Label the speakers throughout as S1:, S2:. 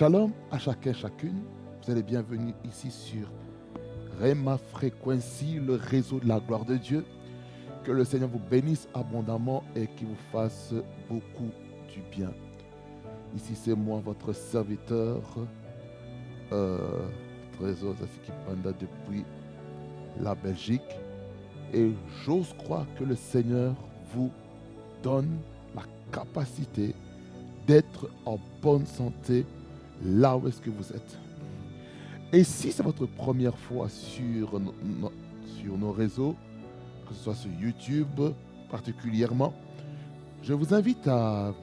S1: Shalom à chacun, chacune. Vous êtes les bienvenus ici sur Rema Frequency, le réseau de la gloire de Dieu. Que le Seigneur vous bénisse abondamment et qu'il vous fasse beaucoup du bien. Ici, c'est moi, votre serviteur, Trésor Zasiki Panda depuis la Belgique. Et j'ose croire que le Seigneur vous donne la capacité d'être en bonne santé là où est-ce que vous êtes. Et si c'est votre première fois sur nos réseaux, que ce soit sur YouTube particulièrement, je vous invite à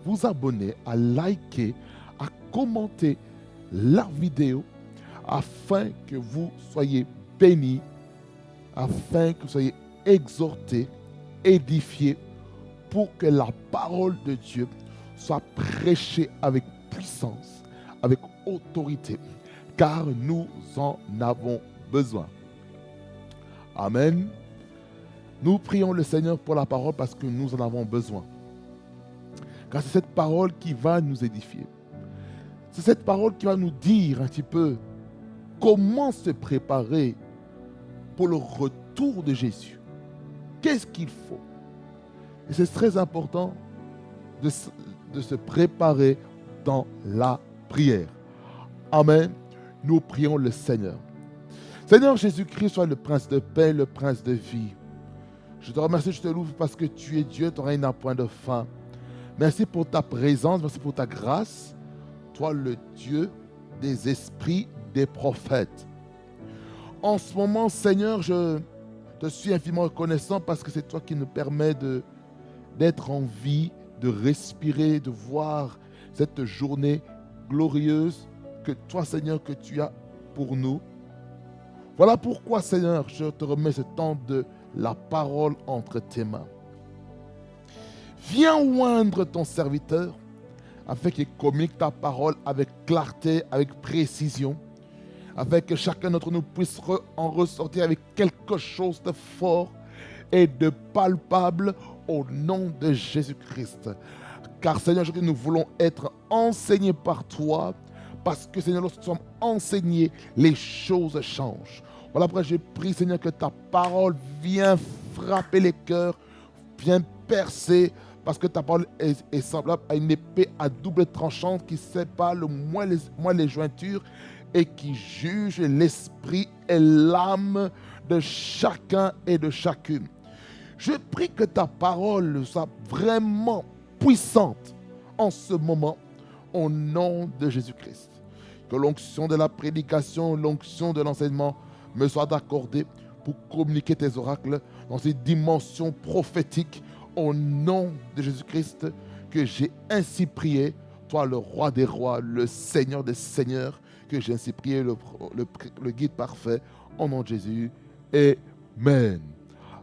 S1: vous abonner, à liker, à commenter la vidéo afin que vous soyez bénis, afin que vous soyez exhortés, édifiés, pour que la parole de Dieu soit prêchée avec puissance, avec autorité, car nous en avons besoin. Amen. Nous prions le Seigneur pour la parole parce que nous en avons besoin. Car c'est cette parole qui va nous édifier. C'est cette parole qui va nous dire un petit peu comment se préparer pour le retour de Jésus. Qu'est-ce qu'il faut? Et c'est très important de se préparer dans la prière. Amen. Nous prions le Seigneur. Seigneur Jésus-Christ, sois le prince de paix, le prince de vie. Je te remercie, je te loue parce que tu es Dieu, ton règne n'a point de fin. Merci pour ta présence, merci pour ta grâce. Toi, le Dieu des esprits, des prophètes. En ce moment, Seigneur, je te suis infiniment reconnaissant parce que c'est toi qui nous permets d'être en vie, de respirer, de voir cette journée glorieuse que toi, Seigneur, que tu as pour nous. Voilà pourquoi, Seigneur, je te remets ce temps de la parole entre tes mains. Viens oindre ton serviteur afin qu'il communique ta parole avec clarté, avec précision, afin que chacun d'entre nous puisse en ressortir avec quelque chose de fort et de palpable au nom de Jésus-Christ. Car Seigneur, nous voulons être enseignés par toi, parce que Seigneur, lorsque nous sommes enseignés, les choses changent. Voilà pourquoi je prie, Seigneur, que ta parole vienne frapper les cœurs, vienne percer, parce que ta parole est semblable à une épée à double tranchante qui sépare le moins les jointures et qui juge l'esprit et l'âme de chacun et de chacune. Je prie que ta parole soit vraiment puissante en ce moment, au nom de Jésus-Christ. Que l'onction de la prédication, l'onction de l'enseignement me soit accordée pour communiquer tes oracles dans ces dimensions prophétiques, au nom de Jésus-Christ, que j'ai ainsi prié, toi le roi des rois, le Seigneur des seigneurs, que j'ai ainsi prié, le guide parfait, au nom de Jésus. Amen.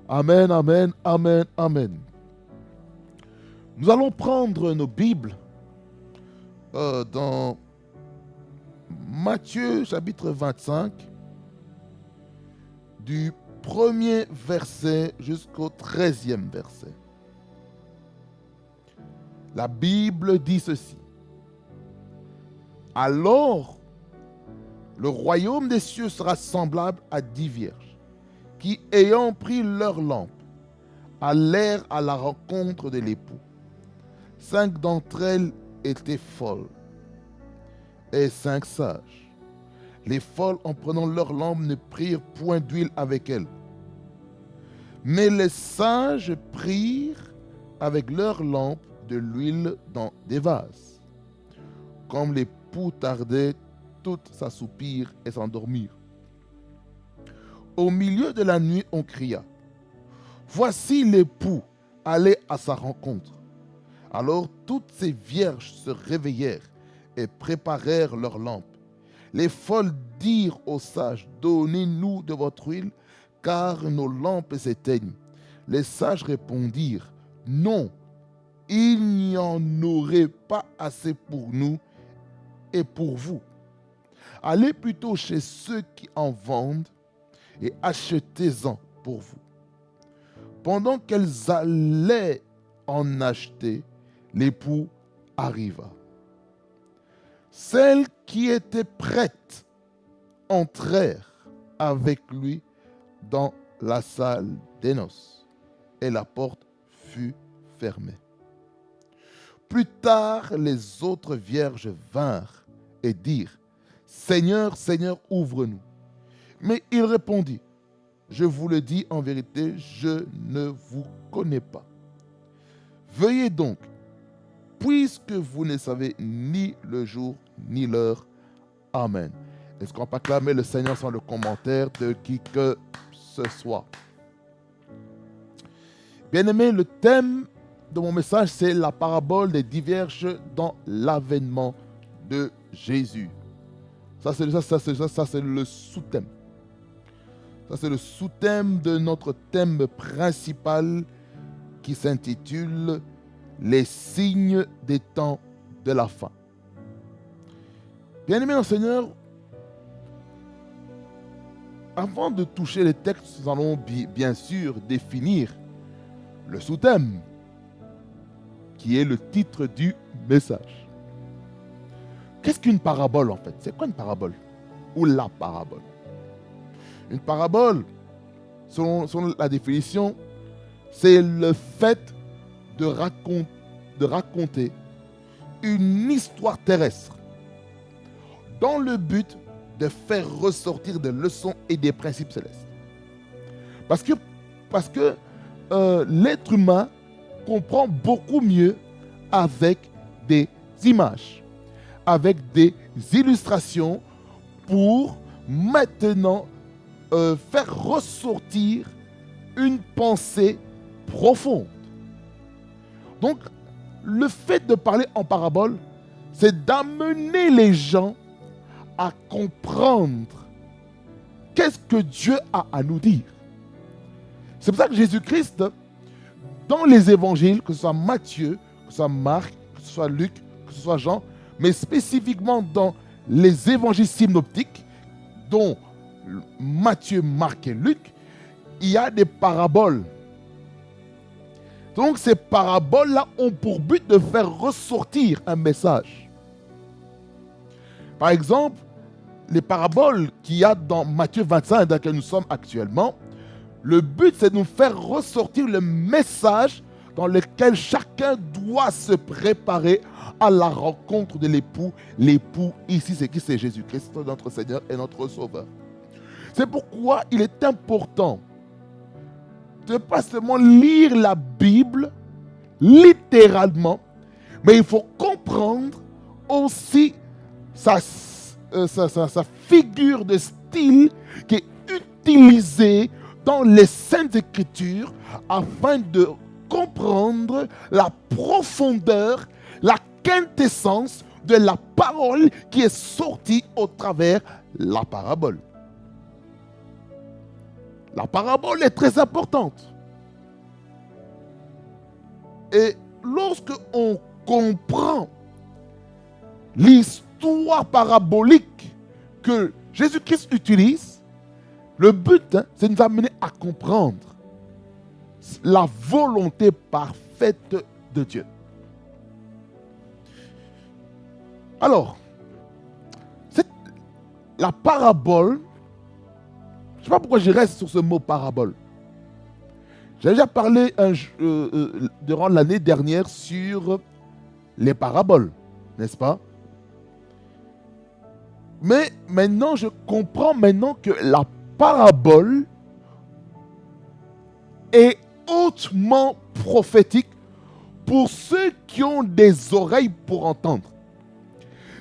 S1: Amen, amen, amen, amen. Nous allons prendre nos Bibles dans Matthieu chapitre 25, du 1er verset jusqu'au 13e verset. La Bible dit ceci. Alors, le royaume des cieux sera semblable à 10 vierges qui, ayant pris leur lampe, allèrent à la rencontre de l'époux. 5 d'entre elles étaient folles et 5 sages. Les folles, en prenant leur lampe, ne prirent point d'huile avec elles. Mais les sages prirent avec leur lampe de l'huile dans des vases. Comme l'époux tardait, toutes s'assoupirent et s'endormirent. Au milieu de la nuit, on cria. Voici l'époux, allez à sa rencontre. Alors toutes ces vierges se réveillèrent et préparèrent leurs lampes. Les folles dirent aux sages, donnez-nous de votre huile, car nos lampes s'éteignent. Les sages répondirent, non, il n'y en aurait pas assez pour nous et pour vous. Allez plutôt chez ceux qui en vendent et achetez-en pour vous. Pendant qu'elles allaient en acheter, l'époux arriva. Celles qui étaient prêtes entrèrent avec lui dans la salle des noces, et la porte fut fermée. Plus tard, les autres vierges vinrent et dirent, « Seigneur, Seigneur, ouvre-nous. » Mais il répondit, « Je vous le dis en vérité, je ne vous connais pas. Veuillez donc, puisque vous ne savez ni le jour ni l'heure. Amen. » Est-ce qu'on peut acclamer le Seigneur sans le commentaire de qui que ce soit? Bien-aimé, le thème de mon message, c'est la parabole des 10 vierges dans l'avènement de Jésus. Ça, c'est le sous-thème. Ça, c'est le sous-thème de notre thème principal qui s'intitule « Les signes des temps de la fin ». Bien-aimé dans le Seigneur, avant de toucher les textes, nous allons bien sûr définir le sous-thème, qui est le titre du message. Qu'est-ce qu'une parabole en fait? C'est quoi une parabole? Ou la parabole? Une parabole, selon la définition, c'est le fait de raconter une histoire terrestre dans le but de faire ressortir des leçons et des principes célestes. Parce que l'être humain comprend beaucoup mieux avec des images, avec des illustrations pour maintenant faire ressortir une pensée profonde. Donc, le fait de parler en parabole, c'est d'amener les gens à comprendre qu'est-ce que Dieu a à nous dire. C'est pour ça que Jésus-Christ, dans les évangiles, que ce soit Matthieu, que ce soit Marc, que ce soit Luc, que ce soit Jean, mais spécifiquement dans les évangiles synoptiques, dont Matthieu, Marc et Luc, il y a des paraboles. Donc ces paraboles-là ont pour but de faire ressortir un message. Par exemple, les paraboles qu'il y a dans Matthieu 25, dans lequel nous sommes actuellement, le but c'est de nous faire ressortir le message dans lequel chacun doit se préparer à la rencontre de l'époux. L'époux ici, c'est qui? C'est Jésus-Christ, notre Seigneur et notre Sauveur. C'est pourquoi il est important de ne pas seulement lire la Bible littéralement, mais il faut comprendre aussi sa figure de style qui est utilisée dans les Saintes Écritures afin de comprendre la profondeur, la quintessence de la parole qui est sortie au travers la parabole. La parabole est très importante. Et lorsque on comprend l'histoire parabolique que Jésus-Christ utilise, le but, c'est de nous amener à comprendre la volonté parfaite de Dieu. Alors, la parabole, je ne sais pas pourquoi je reste sur ce mot parabole. J'ai déjà parlé durant l'année dernière sur les paraboles, n'est-ce pas? Mais maintenant, je comprends que la parabole est hautement prophétique pour ceux qui ont des oreilles pour entendre.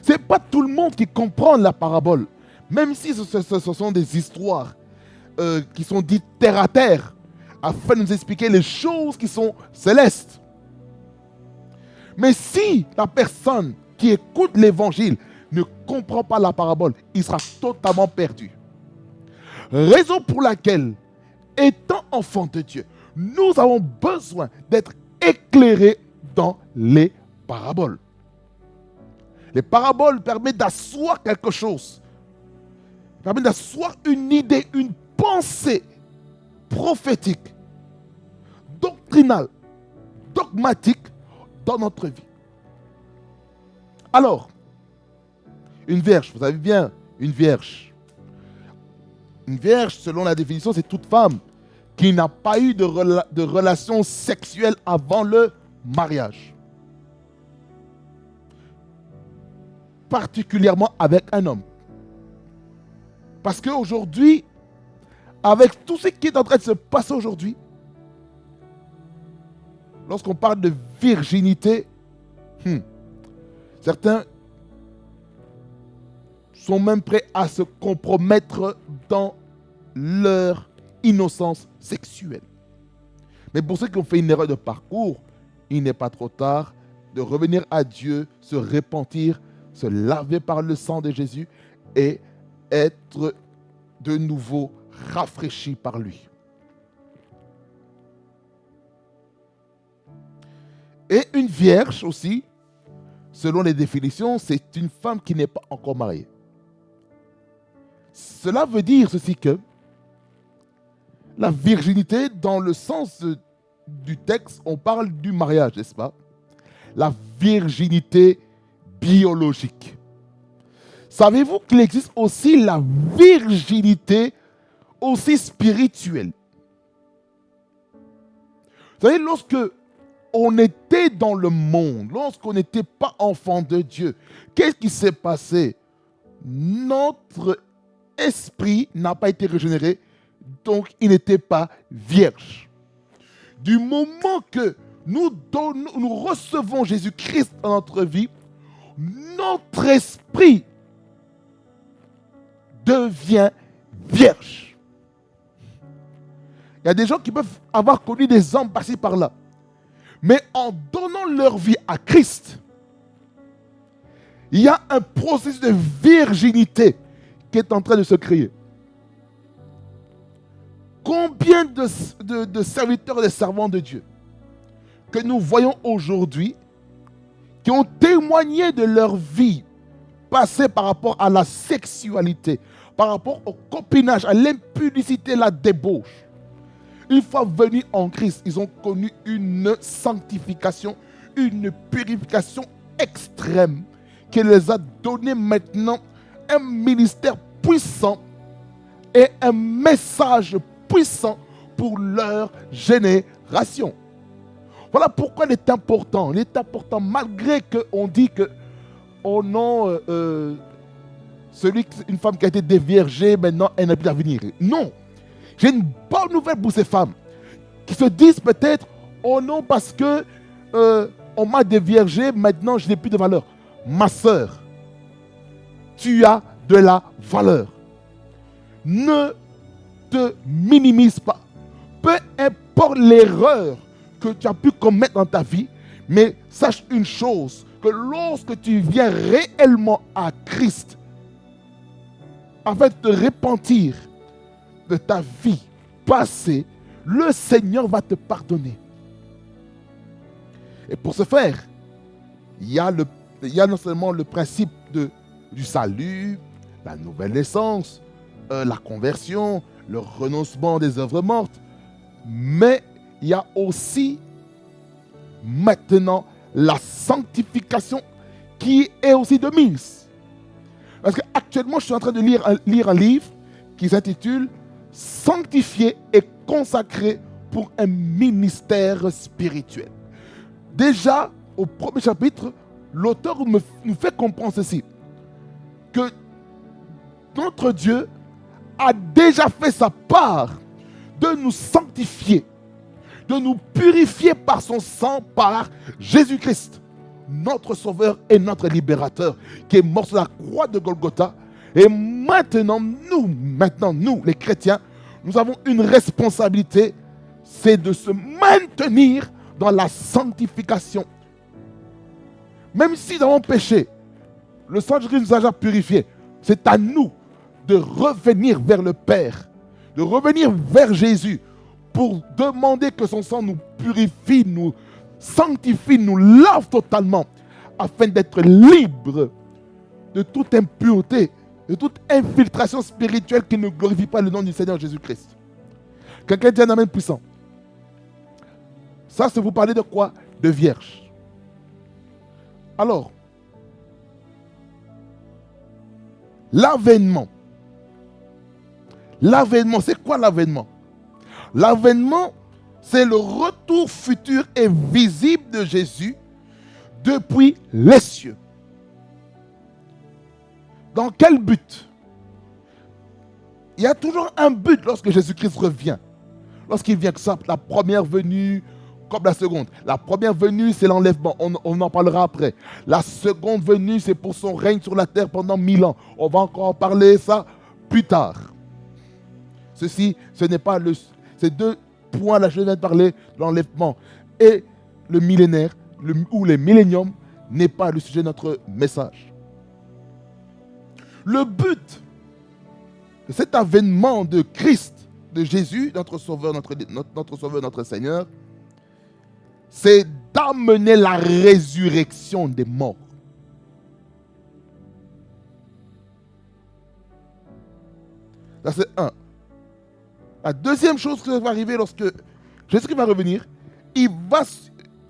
S1: Ce n'est pas tout le monde qui comprend la parabole, même si ce sont des histoires qui sont dites terre à terre, afin de nous expliquer les choses qui sont célestes. Mais si la personne qui écoute l'évangile ne comprend pas la parabole, il sera totalement perdu. Raison pour laquelle, étant enfant de Dieu, nous avons besoin d'être éclairés dans les paraboles. Les paraboles permettent d'asseoir quelque chose, permettent d'asseoir une idée, une pensée prophétique, doctrinale, dogmatique dans notre vie. Alors, Une vierge, vous savez bien, une vierge. Une vierge, selon la définition, c'est toute femme qui n'a pas eu de relation sexuelle avant le mariage. Particulièrement avec un homme. Parce qu'aujourd'hui, avec tout ce qui est en train de se passer aujourd'hui, lorsqu'on parle de virginité, certains sont même prêts à se compromettre dans leur innocence sexuelle. Mais pour ceux qui ont fait une erreur de parcours, il n'est pas trop tard de revenir à Dieu, se repentir, se laver par le sang de Jésus et être de nouveau rafraîchi par lui. Et une vierge aussi, selon les définitions, c'est une femme qui n'est pas encore mariée. Cela veut dire ceci que la virginité, dans le sens du texte, on parle du mariage, n'est-ce pas? La virginité biologique. Savez-vous qu'il existe aussi la virginité aussi spirituelle? Vous savez, lorsque on était dans le monde, lorsqu'on n'était pas enfant de Dieu, qu'est-ce qui s'est passé? Notre esprit n'a pas été régénéré, donc il n'était pas vierge. Du moment que nous recevons Jésus-Christ dans notre vie, notre esprit devient vierge. Il y a des gens qui peuvent avoir connu des hommes par-ci par-là, mais en donnant leur vie à Christ, il y a un processus de virginité qui est en train de se créer. Combien de serviteurs et de servants de Dieu que nous voyons aujourd'hui qui ont témoigné de leur vie passée par rapport à la sexualité, par rapport au copinage, à l'impudicité, la débauche. Une fois venus en Christ, ils ont connu une sanctification, une purification extrême qui les a donné maintenant un ministère puissant et un message puissant pour leur génération. Voilà pourquoi il est important. Il est important, malgré qu'on dit que, oh non, une femme qui a été déviergée, maintenant, elle n'a plus d'avenir. Non. J'ai une bonne nouvelle pour ces femmes qui se disent peut-être, oh non, parce que on m'a déviergé, maintenant, je n'ai plus de valeur. Ma sœur, tu as de la valeur. Ne te minimise pas. Peu importe l'erreur que tu as pu commettre dans ta vie, mais sache une chose, que lorsque tu viens réellement à Christ, afin de te repentir de ta vie passée, le Seigneur va te pardonner. Et pour ce faire, il y a non seulement le principe du salut, la nouvelle naissance, la conversion, le renoncement des œuvres mortes, mais il y a aussi maintenant la sanctification qui est aussi de mise. Parce qu'actuellement, je suis en train de lire un livre qui s'intitule « Sanctifié et consacré pour un ministère spirituel ». Déjà, au premier chapitre, l'auteur nous fait comprendre ceci, que notre Dieu a déjà fait sa part de nous sanctifier, de nous purifier par son sang, par Jésus-Christ, notre Sauveur et notre Libérateur, qui est mort sur la croix de Golgotha. Et maintenant, nous, les chrétiens, nous avons une responsabilité, c'est de se maintenir dans la sanctification. Même si nous avons péché, le sang de Jésus nous a déjà purifiés. C'est à nous de revenir vers le Père, de revenir vers Jésus pour demander que son sang nous purifie, nous sanctifie, nous lave totalement, afin d'être libres de toute impureté, de toute infiltration spirituelle qui ne glorifie pas le nom du Seigneur Jésus-Christ. Quelqu'un dit un amen puissant. Ça, c'est vous parler de quoi? De vierge. Alors, L'avènement. L'avènement, c'est quoi l'avènement? L'avènement, c'est le retour futur et visible de Jésus depuis les cieux. Dans quel but? Il y a toujours un but lorsque Jésus-Christ revient. Lorsqu'il vient, que ça, la première venue comme la seconde. La première venue, c'est l'enlèvement. On en parlera après. La seconde venue, c'est pour son règne sur la terre pendant 1000 ans. On va encore en parler ça plus tard. Ceci, ce n'est pas le... Ces deux points, là, je viens de parler de l'enlèvement et le millénaire, ou le millénium, n'est pas le sujet de notre message. Le but de cet avènement de Christ, de Jésus, notre Sauveur, notre Sauveur, notre Seigneur, c'est d'amener la résurrection des morts. Ça, c'est un. La deuxième chose qui va arriver lorsque Jésus va revenir, il va...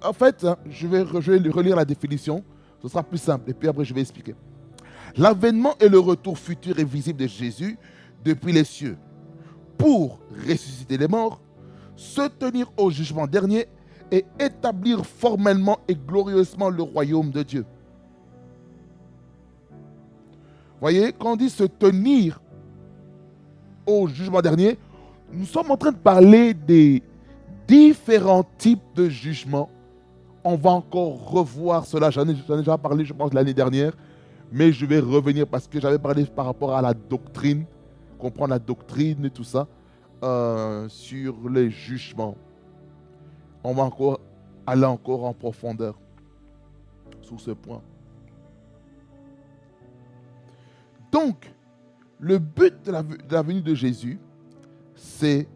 S1: En fait, je vais relire la définition, ce sera plus simple, et puis après je vais expliquer. L'avènement est le retour futur et visible de Jésus depuis les cieux, pour ressusciter les morts, se tenir au jugement dernier et établir formellement et glorieusement le royaume de Dieu. Voyez, quand on dit se tenir au jugement dernier, nous sommes en train de parler des différents types de jugements. On va encore revoir cela, j'en ai déjà parlé, je pense, l'année dernière, mais je vais revenir parce que j'avais parlé par rapport à la doctrine, comprendre la doctrine et tout ça, sur les jugements. On va encore aller encore en profondeur sur ce point. Donc, le but de la venue de Jésus, c'est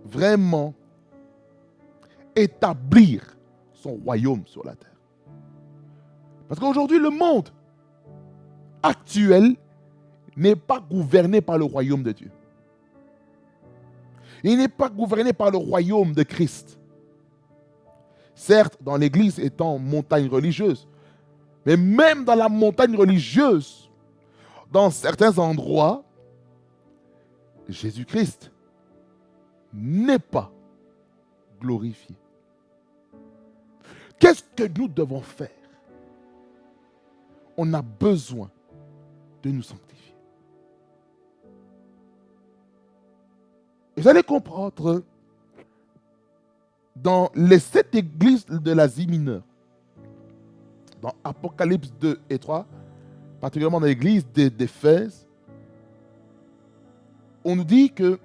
S1: vraiment établir son royaume sur la terre. Parce qu'aujourd'hui, le monde actuel n'est pas gouverné par le royaume de Dieu. Il n'est pas gouverné par le royaume de Christ. Certes, dans l'Église étant montagne religieuse, mais même dans la montagne religieuse, dans certains endroits, Jésus-Christ n'est pas glorifié. Qu'est-ce que nous devons faire? On a besoin de nous sanctifier. Et vous allez comprendre, dans les 7 églises de l'Asie mineure, dans Apocalypse 2 et 3, particulièrement dans l'église d'Éphèse, on nous dit que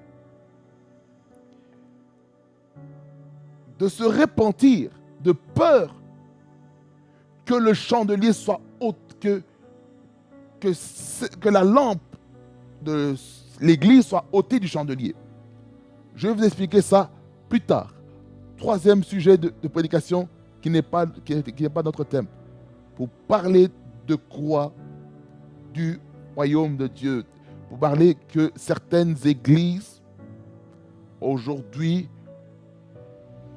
S1: de se repentir de peur que le chandelier soit haute, que la lampe de l'église soit ôtée du chandelier. Je vais vous expliquer ça plus tard. Troisième sujet de prédication qui n'est pas notre thème. Pour parler de quoi? Du royaume de Dieu. Pour parler que certaines églises, aujourd'hui,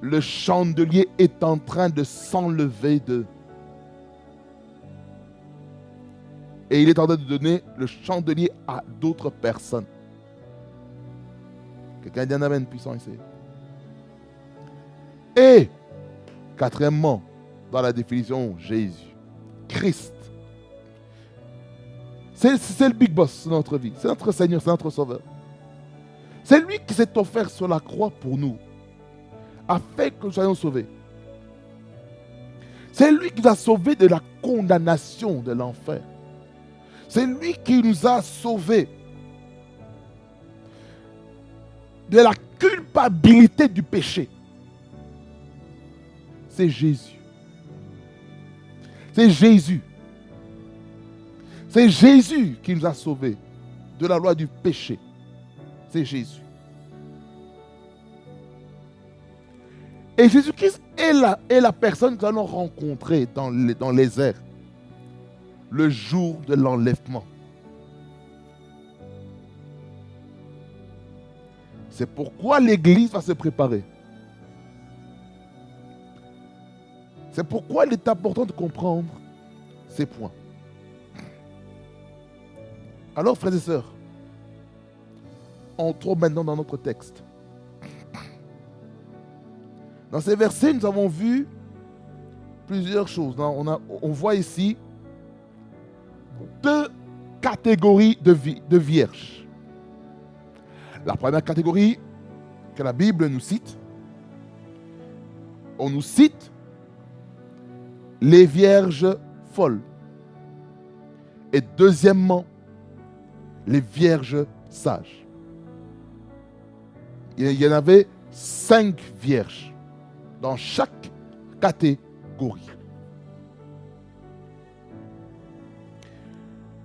S1: le chandelier est en train de s'enlever d'eux. Et il est en train de donner le chandelier à d'autres personnes. Quelqu'un dit un amen puissant ici. Et, quatrièmement, dans la définition, Jésus, Christ. C'est le big boss de notre vie. C'est notre Seigneur, c'est notre Sauveur. C'est lui qui s'est offert sur la croix pour nous, afin que nous soyons sauvés. C'est lui qui nous a sauvés de la condamnation de l'enfer. C'est lui qui nous a sauvés de la culpabilité du péché. C'est Jésus. C'est Jésus. C'est Jésus qui nous a sauvés de la loi du péché. C'est Jésus. Et Jésus-Christ est la personne que nous allons rencontrer dans les airs le jour de l'enlèvement. C'est pourquoi l'Église va se préparer. C'est pourquoi il est important de comprendre ces points. Alors, frères et sœurs, entrons maintenant dans notre texte. Dans ces versets, nous avons vu plusieurs choses. On voit ici 2 catégories de vierges. La première catégorie que la Bible nous cite, on nous cite les vierges folles. Et deuxièmement, les vierges sages. Il y en avait 5 vierges dans chaque catégorie.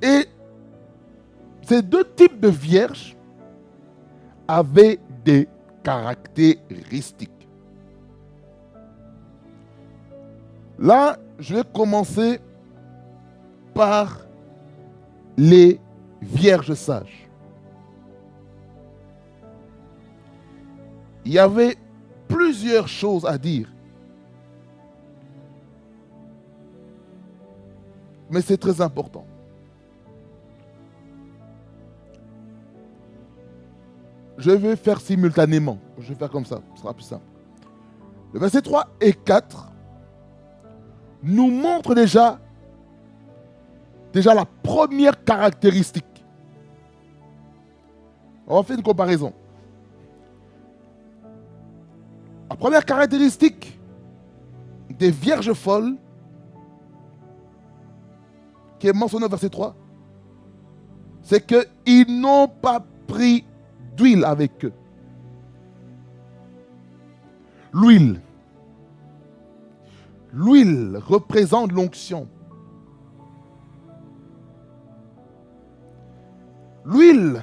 S1: Et ces 2 types de vierges avaient des caractéristiques. Là, je vais commencer par les vierges sages. Il y avait plusieurs choses à dire. Mais c'est très important. Je vais faire simultanément. Je vais faire comme ça. Ce sera plus simple. Le verset 3 et 4 nous montrent déjà la première caractéristique. On va faire une comparaison. La première caractéristique des vierges folles qui est mentionnée au verset 3, c'est qu'ils n'ont pas pris d'huile avec eux. L'huile. L'huile représente l'onction. L'huile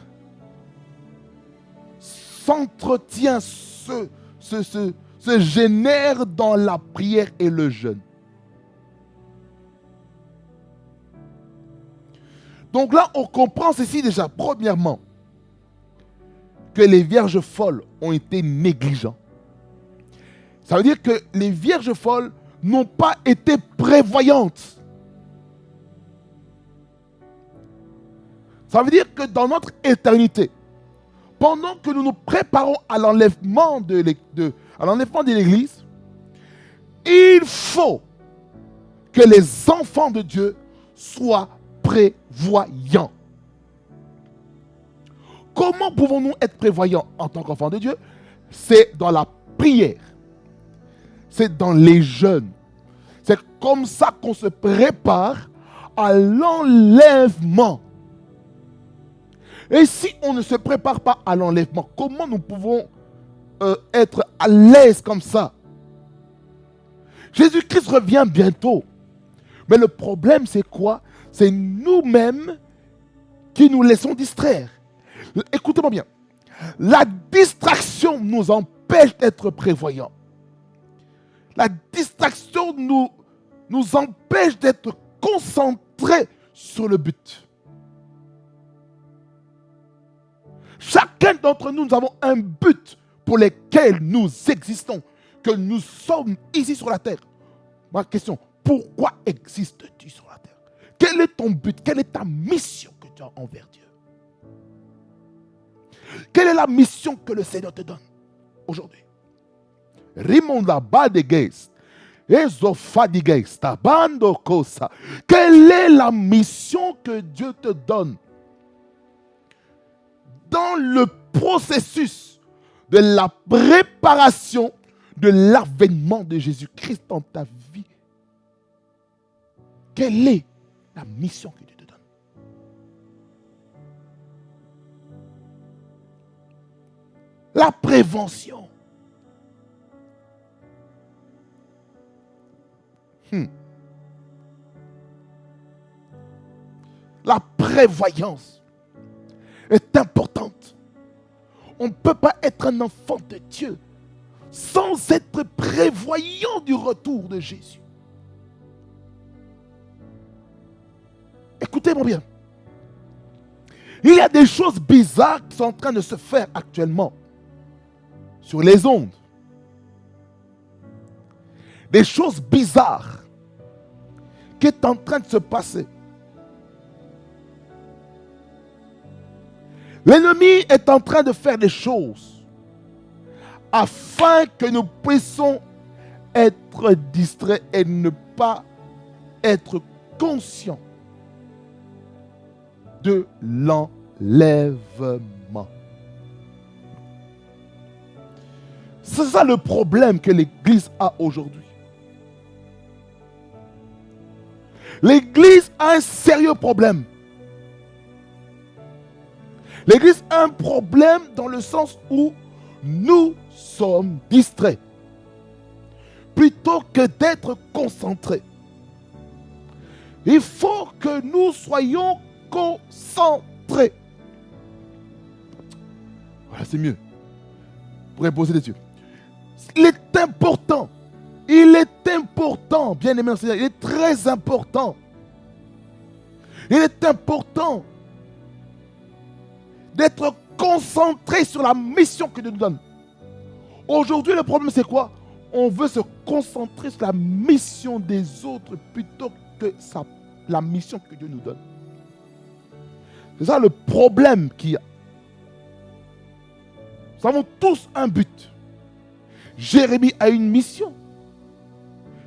S1: s'entretient, se génère dans la prière et le jeûne. Donc là, on comprend ceci déjà. Premièrement, que les vierges folles ont été négligents. Ça veut dire que les vierges folles n'ont pas été prévoyantes. Ça veut dire que dans notre éternité, pendant que nous nous préparons à l'enlèvement de l'Église, il faut que les enfants de Dieu soient prévoyants. Comment pouvons-nous être prévoyants en tant qu'enfants de Dieu? C'est dans la prière. C'est dans les jeûnes. C'est comme ça qu'on se prépare à l'enlèvement. Et si on ne se prépare pas à l'enlèvement, comment nous pouvons être à l'aise comme ça? Jésus-Christ revient bientôt. Mais le problème, c'est quoi? C'est nous-mêmes qui nous laissons distraire. Écoutez-moi bien. La distraction nous empêche d'être prévoyants. La distraction nous empêche d'être concentrés sur le but. Chacun d'entre nous, nous avons un but pour lequel nous existons, que nous sommes ici sur la terre. Ma question, pourquoi existes-tu sur la terre? Quel est ton but? Quelle est ta mission que tu as envers Dieu? Quelle est la mission que le Seigneur te donne aujourd'hui? Rimonda Badegeist, Ezofadigeist, Abando Kosa. Quelle est la mission que Dieu te donne dans le processus de la préparation de l'avènement de Jésus-Christ dans ta vie? Quelle est la mission que Dieu te donne? La prévention. La prévoyance est importante. On ne peut pas être un enfant de Dieu sans être prévoyant du retour de Jésus. Écoutez-moi bien. Il y a des choses bizarres qui sont en train de se faire actuellement sur les ondes. Des choses bizarres qui sont en train de se passer. L'ennemi est en train de faire des choses afin que nous puissions être distraits et ne pas être conscients de l'enlèvement. C'est ça le problème que l'Église a aujourd'hui. L'Église a un sérieux problème. L'Église a un problème dans le sens où nous sommes distraits plutôt que d'être concentrés. Il faut que nous soyons concentrés. Voilà, c'est mieux. Vous pourrez poser les yeux. Il est important. Il est important, bien aimé Seigneur. Il est très important. Il est important d'être concentré sur la mission que Dieu nous donne. Aujourd'hui, le problème, c'est quoi? On veut se concentrer sur la mission des autres plutôt que la mission que Dieu nous donne. C'est ça le problème qu'il y a. Nous avons tous un but. Jérémie a une mission.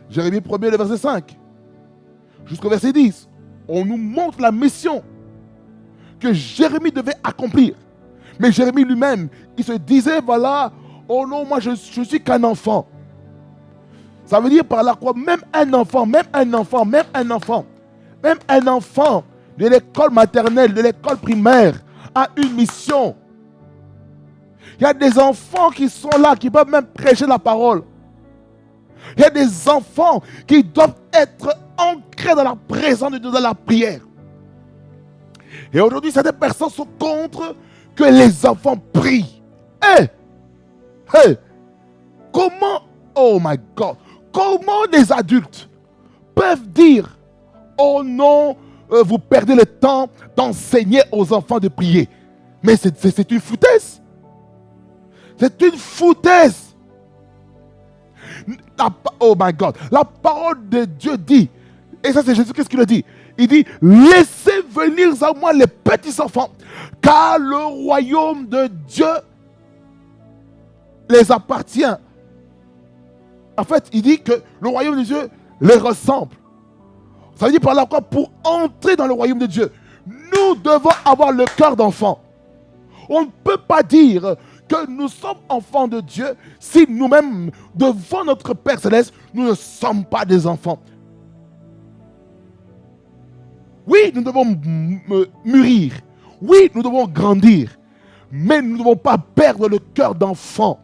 S1: Jérémie 1er, le verset 5. Jusqu'au verset 10. On nous montre la mission que Jérémie devait accomplir. Mais Jérémie lui-même, il se disait, voilà, oh non, moi je suis qu'un enfant. Ça veut dire par là quoi? Même un enfant de l'école maternelle, de l'école primaire, a une mission. Il y a des enfants qui sont là, qui peuvent même prêcher la parole. Il y a des enfants qui doivent être ancrés dans la présence de Dieu, dans la prière. Et aujourd'hui, certaines personnes sont contre que les enfants prient. Comment, oh my God, comment des adultes peuvent dire, oh non, vous perdez le temps d'enseigner aux enfants de prier. Mais c'est une foutaise. C'est une foutaise. Oh my God. La parole de Dieu dit, et ça c'est Jésus, qu'est-ce qu'il a dit? Il dit, laissez venir à moi les petits enfants, car le royaume de Dieu les appartient. En fait, il dit que le royaume de Dieu les ressemble. Ça veut dire par là quoi? Pour entrer dans le royaume de Dieu, nous devons avoir le cœur d'enfant. On ne peut pas dire que nous sommes enfants de Dieu si nous-mêmes, devant notre Père Céleste, nous ne sommes pas des enfants. Oui, nous devons mûrir. Oui, nous devons grandir. Mais nous ne devons pas perdre le cœur d'enfant.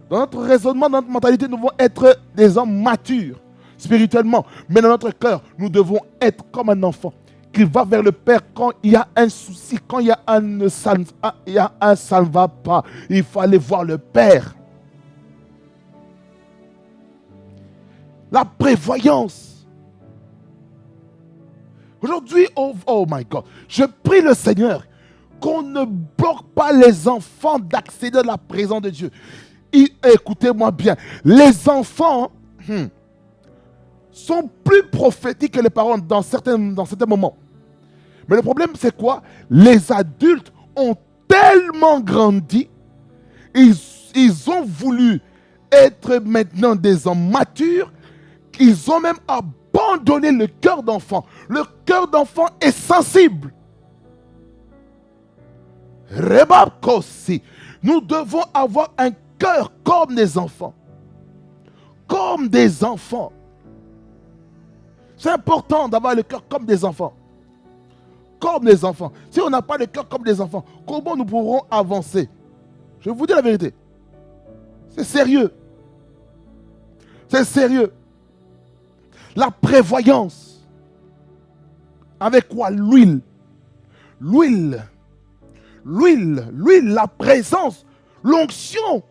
S1: Dans notre raisonnement, dans notre mentalité, nous devons être des hommes matures spirituellement. Mais dans notre cœur, nous devons être comme un enfant qui va vers le Père quand il y a un souci, quand il y a ça ne va pas. Il faut aller voir le Père. La prévoyance. Aujourd'hui, oh my God, je prie le Seigneur qu'on ne bloque pas les enfants d'accéder à la présence de Dieu. Écoutez-moi bien, les enfants sont plus prophétiques que les parents dans certains moments. Mais le problème, c'est quoi? Les adultes ont tellement grandi, ils ont voulu être maintenant des hommes matures, qu'ils ont même abandonné le cœur d'enfant. Le cœur d'enfant est sensible. Nous devons avoir un cœur comme des enfants. Comme des enfants. C'est important d'avoir le cœur comme des enfants. Comme des enfants. Si on n'a pas le cœur comme des enfants, comment nous pourrons avancer? Je vous dis la vérité. C'est sérieux. C'est sérieux. La prévoyance. Avec quoi? L'huile. L'huile. L'huile. L'huile, la présence. L'onction.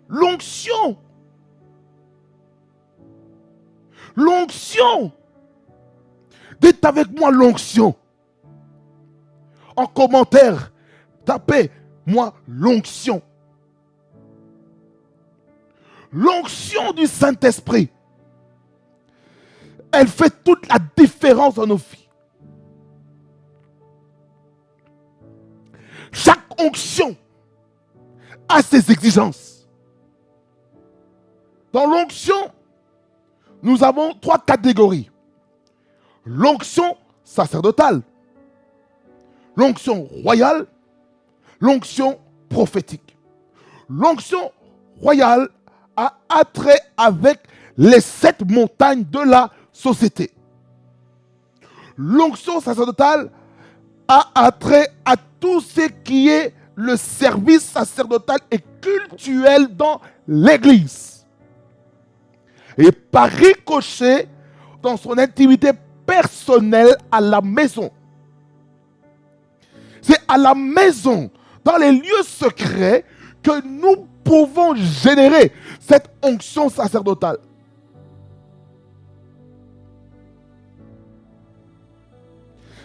S1: L'onction. L'onction. Dites avec moi l'onction. En commentaire, tapez-moi l'onction. L'onction du Saint-Esprit. Elle fait toute la différence dans nos vies. onction a ses exigences. Dans l'onction, nous avons 3 catégories. L'onction sacerdotale, l'onction royale, l'onction prophétique. L'onction royale a attrait avec les 7 montagnes de la société. L'onction sacerdotale a attrait à tout ce qui est le service sacerdotal et cultuel dans l'Église. Et par ricochet, dans son intimité personnelle à la maison. C'est à la maison, dans les lieux secrets, que nous pouvons générer cette onction sacerdotale.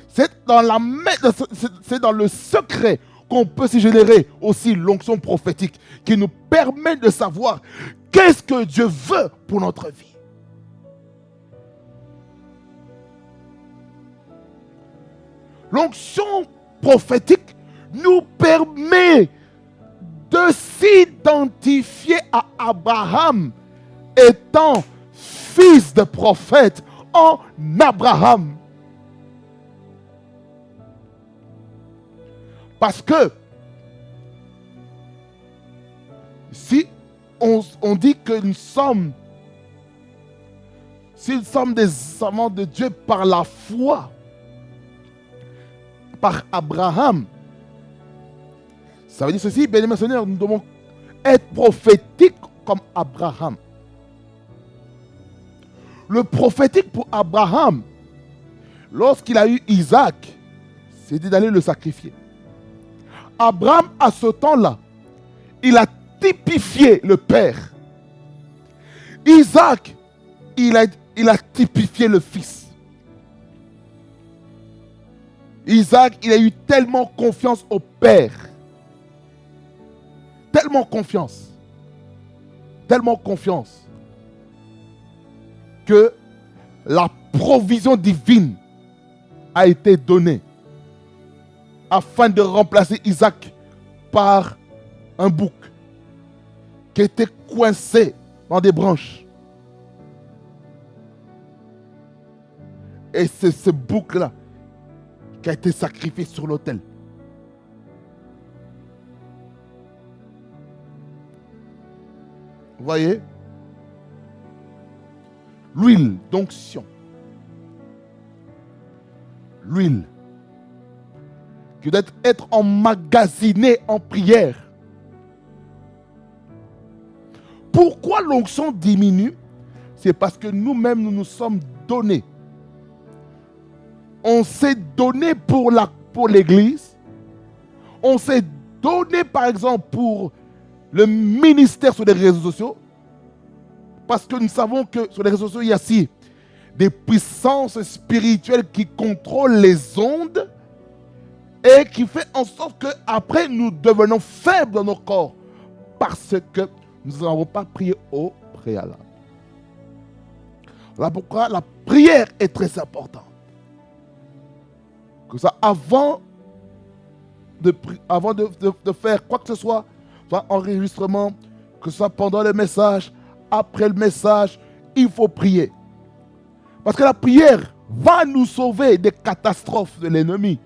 S1: C'est dans le secret qu'on peut s'y générer aussi l'onction prophétique qui nous permet de savoir qu'est-ce que Dieu veut pour notre vie. L'onction prophétique nous permet de s'identifier à Abraham étant fils de prophète en Abraham. Parce que si on dit que nous sommes des amants de Dieu par la foi, par Abraham, ça veut dire ceci, bien-aimés seigneurs, nous devons être prophétiques comme Abraham. Le prophétique pour Abraham, lorsqu'il a eu Isaac, c'est dit d'aller le sacrifier. Abraham, à ce temps-là, il a typifié le Père. Isaac, il a typifié le Fils. Isaac, il a eu tellement confiance au Père. Tellement confiance. Tellement confiance. Que la provision divine a été donnée afin de remplacer Isaac par un bouc qui était coincé dans des branches. Et c'est ce bouc-là qui a été sacrifié sur l'autel. Vous voyez? L'huile d'onction. L'huile qui doit être emmagasinée en prière. Pourquoi l'onction diminue? C'est parce que nous-mêmes, nous nous sommes donnés. On s'est donné pour l'Église. On s'est donné, par exemple, pour le ministère sur les réseaux sociaux. Parce que nous savons que sur les réseaux sociaux, il y a aussi des puissances spirituelles qui contrôlent les ondes et qui fait en sorte qu'après, nous devenons faibles dans nos corps parce que nous n'avons pas prié au préalable. Voilà pourquoi la prière est très importante. Que ça, avant de faire quoi que ce soit enregistrement, que ce soit pendant le message, après le message, il faut prier. Parce que la prière va nous sauver des catastrophes de l'ennemi.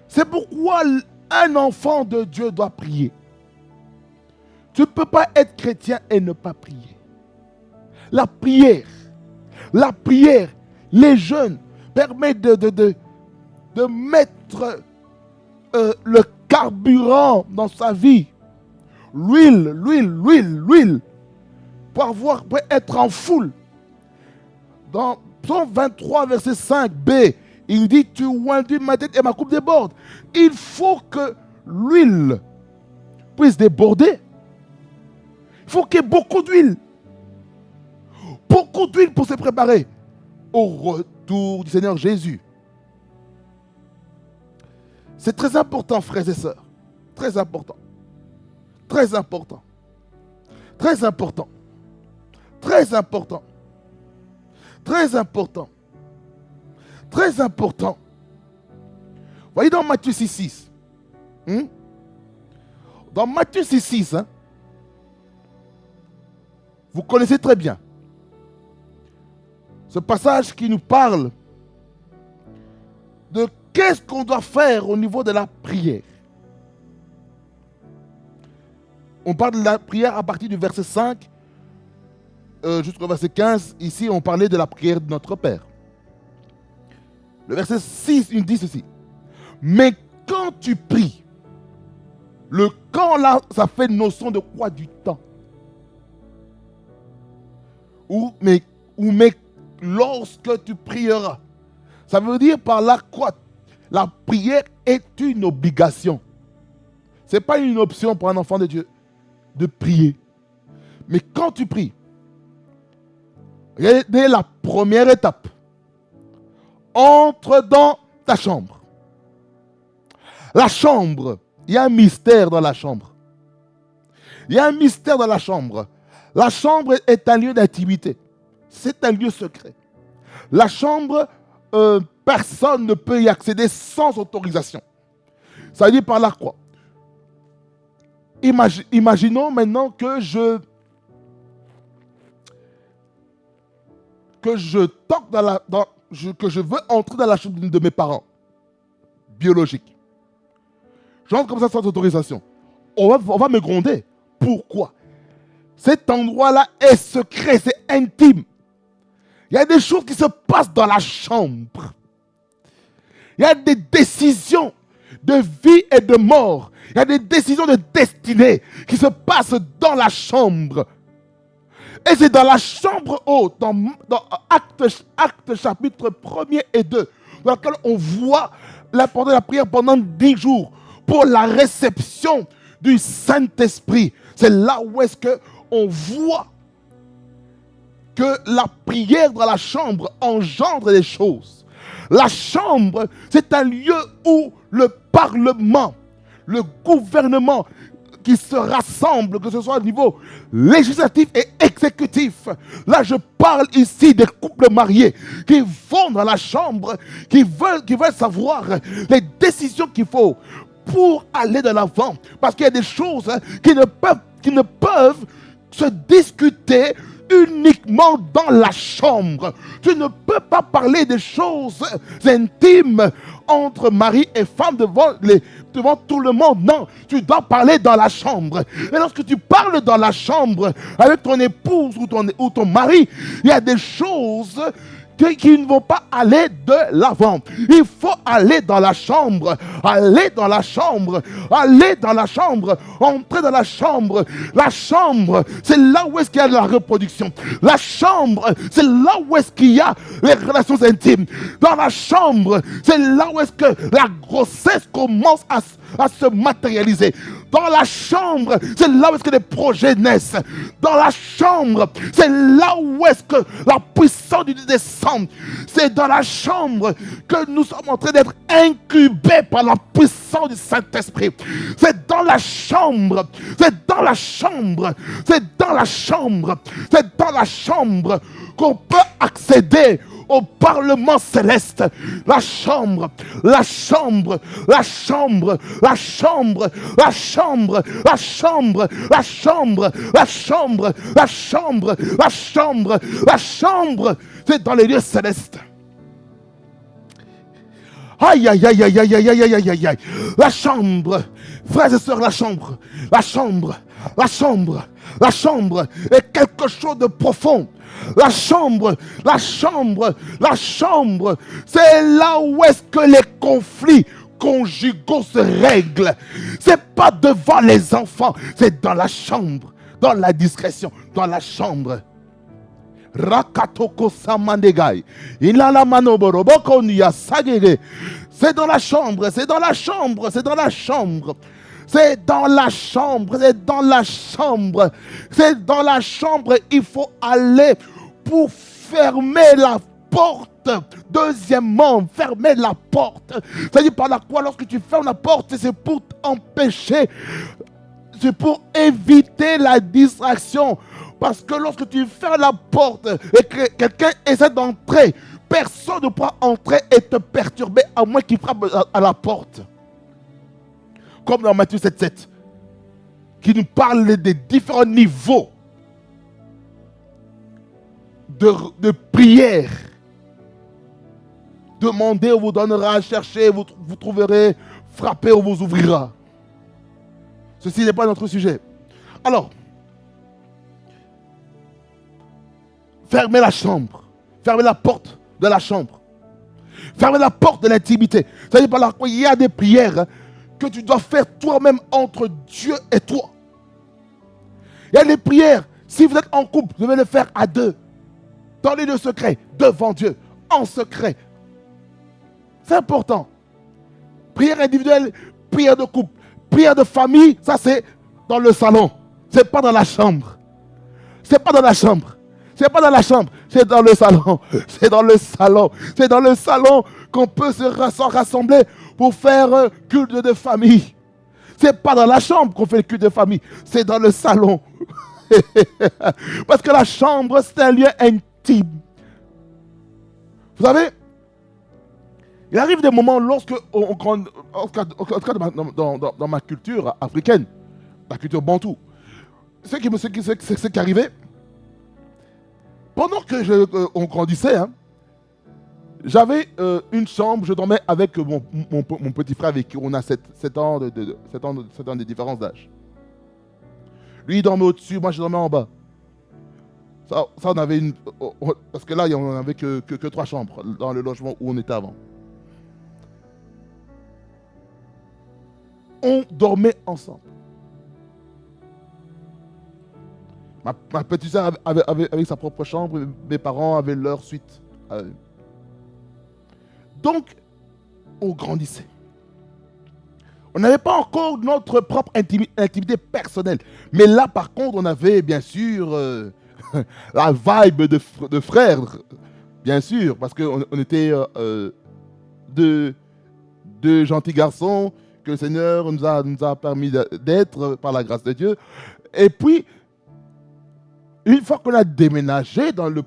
S1: C'est pourquoi un enfant de Dieu doit prier. Tu ne peux pas être chrétien et ne pas prier. La prière, les jeûnes permettent de mettre le carburant dans sa vie. L'huile. Pour être en foule. Dans Psaume 23, verset 5b, il dit, tu oindis ma tête et ma coupe déborde. Il faut que l'huile puisse déborder. Il faut qu'il y ait beaucoup d'huile. Beaucoup d'huile pour se préparer au retour du Seigneur Jésus. C'est très important, frères et sœurs. Très important. Très important. Très important. Très important. Très important. Très important. Voyez dans Matthieu 6,6. Dans Matthieu 6, vous connaissez très bien ce passage qui nous parle de qu'est-ce qu'on doit faire au niveau de la prière. On parle de la prière à partir du verset 5 jusqu'au verset 15. Ici, on parlait de la prière de notre Père. Le verset 6, il dit ceci. Mais quand tu pries, le quand là, ça fait notion de quoi? Du temps. Mais lorsque tu prieras. Ça veut dire par là quoi? La prière est une obligation. Ce n'est pas une option pour un enfant de Dieu de prier. Mais quand tu pries, regardez la première étape. Entre dans ta chambre. La chambre, il y a un mystère dans la chambre. Il y a un mystère dans la chambre. La chambre est un lieu d'intimité. C'est un lieu secret. La chambre, personne ne peut y accéder sans autorisation. Ça veut dire par là quoi? Imaginons maintenant que je toque que je veux entrer dans la chambre de mes parents biologiques. J'entre comme ça sans autorisation. On va me gronder. Pourquoi? Cet endroit-là est secret, c'est intime. Il y a des choses qui se passent dans la chambre. Il y a des décisions de vie et de mort. Il y a des décisions de destinée qui se passent dans la chambre. Et c'est dans la chambre haute, dans Actes chapitre 1er et 2, dans lequel on voit l'importance de la prière pendant 10 jours pour la réception du Saint-Esprit. C'est là où est-ce qu'on voit que la prière dans la chambre engendre des choses. La chambre, c'est un lieu où le Parlement, le gouvernement qui se rassemblent, que ce soit au niveau législatif et exécutif. Là, je parle ici des couples mariés qui vont dans la chambre, qui veulent savoir les décisions qu'il faut pour aller de l'avant. Parce qu'il y a des choses qui ne peuvent se discuter uniquement dans la chambre. Tu ne peux pas parler des choses intimes entre mari et femme devant tout le monde. Non, tu dois parler dans la chambre. Et lorsque tu parles dans la chambre avec ton épouse ou ton mari, il y a des choses qui ne vont pas aller de l'avant. Il faut aller dans la chambre, aller dans la chambre, aller dans la chambre, entrer dans la chambre. La chambre, c'est là où est-ce qu'il y a la reproduction. La chambre, c'est là où est-ce qu'il y a les relations intimes. Dans la chambre, c'est là où est-ce que la grossesse commence à se matérialiser. Dans la chambre, c'est là où est-ce que les projets naissent. Dans la chambre, c'est là où est-ce que la puissance du descend. C'est dans la chambre que nous sommes en train d'être incubés par la puissance du Saint-Esprit. C'est dans la chambre, c'est dans la chambre, c'est dans la chambre, c'est dans la chambre qu'on peut accéder au Parlement céleste. La chambre, la chambre, la chambre, la chambre, la chambre, la chambre, la chambre, la chambre, la chambre, la chambre, la chambre, c'est dans les lieux célestes. Aïe, aïe, aïe, aïe, aïe, aïe, aïe, aïe, aïe, aïe. La chambre, frères et sœurs, la chambre, la chambre, la chambre, la chambre est quelque chose de profond. La chambre, la chambre, la chambre, c'est là où est-ce que les conflits conjugaux se règlent. C'est pas devant les enfants, c'est dans la chambre, dans la discrétion, dans la chambre. Rakatoko samandegai. Ilala manoboroboko niya sagege. C'est dans la chambre, c'est dans la chambre, c'est dans la chambre. C'est dans la chambre, c'est dans la chambre. C'est dans la chambre, il faut aller pour fermer la porte. Deuxièmement, fermer la porte. C'est-à-dire par la quoi, lorsque tu fermes la porte, c'est pour empêcher, c'est pour éviter la distraction. Parce que lorsque tu fermes la porte et que quelqu'un essaie d'entrer, personne ne pourra entrer et te perturber à moins qu'il frappe à la porte. comme dans Matthieu 7,7, qui nous parle des différents niveaux de prière. Demandez, on vous donnera, cherchez, vous trouverez, frappez, on vous ouvrira. Ceci n'est pas notre sujet. Alors, fermez la chambre, fermez la porte de la chambre, fermez la porte de l'intimité. Ça veut dire par là qu'il y a des prières que tu dois faire toi-même entre Dieu et toi. Il y a des prières, si vous êtes en couple, vous devez le faire à deux, dans les lieux secrets, devant Dieu, en secret. C'est important. Prière individuelle, prière de couple, prière de famille, ça c'est dans le salon. C'est pas dans la chambre. C'est pas dans la chambre. C'est pas dans la chambre, c'est dans le salon. C'est dans le salon. C'est dans le salon qu'on peut se rassembler pour faire un culte de famille. C'est pas dans la chambre qu'on fait le culte de famille, c'est dans le salon. Parce que la chambre, c'est un lieu intime. Vous savez, il arrive des moments lorsque, en tout cas dans ma culture africaine, la culture bantou, ce qui arrivait, pendant que on grandissait, hein, j'avais une chambre, je dormais avec mon petit frère avec qui on a 7 ans de différence d'âge. Lui, il dormait au-dessus, moi je dormais en bas. Ça on avait une... Parce que là, on n'avait que 3 chambres dans le logement où on était avant. On dormait ensemble. Ma petite soeur avait avec sa propre chambre, mes parents avaient leur suite. Donc, on grandissait. On n'avait pas encore notre propre intimité personnelle. Mais là, par contre, on avait bien sûr la vibe de frères. Bien sûr, parce qu'on était deux gentils garçons que le Seigneur nous a permis d'être par la grâce de Dieu. Et puis, une fois qu'on a déménagé dans le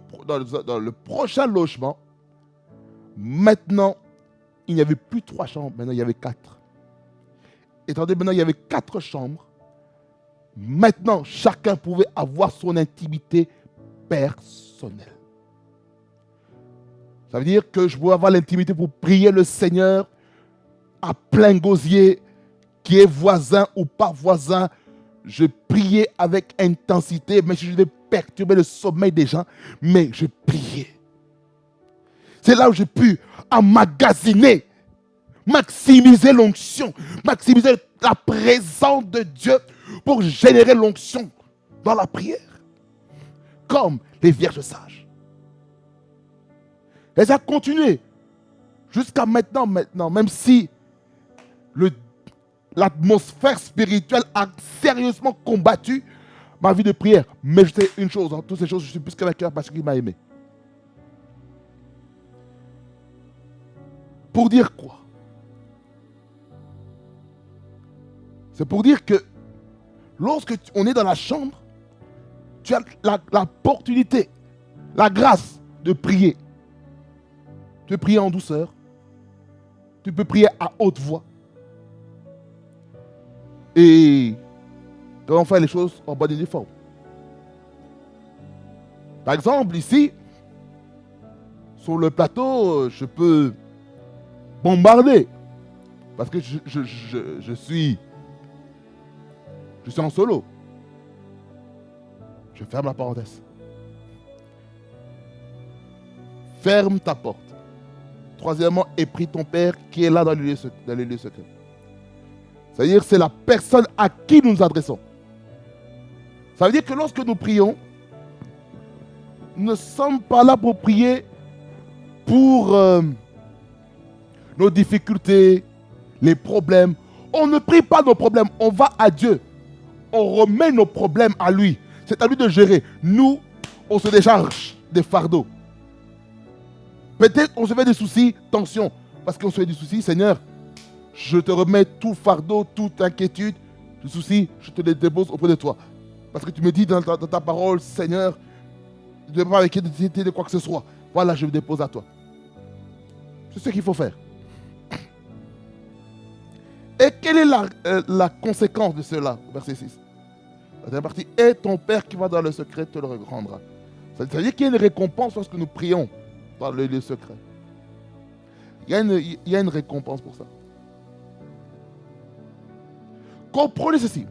S1: prochain logement, maintenant, il n'y avait plus 3 chambres, maintenant il y avait 4. Étant donné maintenant il y avait 4 chambres, maintenant chacun pouvait avoir son intimité personnelle. Ça veut dire que je pouvais avoir l'intimité pour prier le Seigneur à plein gosier, qui est voisin ou pas voisin. Je priais avec intensité, mais je devais perturber le sommeil des gens, mais je priais. C'est là où j'ai pu emmagasiner, maximiser l'onction, maximiser la présence de Dieu pour générer l'onction dans la prière, comme les vierges sages. Et ça a continué jusqu'à maintenant, même si l'atmosphère spirituelle a sérieusement combattu ma vie de prière. Mais je sais une chose, dans toutes ces choses, je suis plus qu'un vainqueur parce qu'il m'a aimé. Pour dire quoi? C'est pour dire que lorsque on est dans la chambre, tu as l'opportunité, la grâce de prier. Tu peux prier en douceur. Tu peux prier à haute voix. Et tu vas faire les choses en bonne et due forme. Par exemple, ici, sur le plateau, je peux bombarder. Parce que je suis en solo. Je ferme la parenthèse. Ferme ta porte. Troisièmement, et prie ton Père qui est là dans les lieux secrets. C'est-à-dire, c'est la personne à qui nous nous adressons. Ça veut dire que lorsque nous prions, nous ne sommes pas là pour prier pour nos difficultés, les problèmes. On ne prie pas nos problèmes, on va à Dieu. On remet nos problèmes à lui. C'est à lui de gérer. Nous, on se décharge des fardeaux. Peut-être on se fait des soucis, tension. Parce qu'on se fait des soucis, Seigneur, je te remets tout fardeau, toute inquiétude, tout souci, je te les dépose auprès de toi. Parce que tu me dis dans ta parole, Seigneur, je ne vais pas inquiéter de quoi que ce soit. Voilà, je me dépose à toi. C'est ce qu'il faut faire. Et quelle est la conséquence de cela? Verset 6. La deuxième partie. Et ton Père qui va dans le secret te le rendra. C'est-à-dire qu'il y a une récompense lorsque nous prions dans le lieu secret. Il y a une récompense pour ça. Comprenez ceci.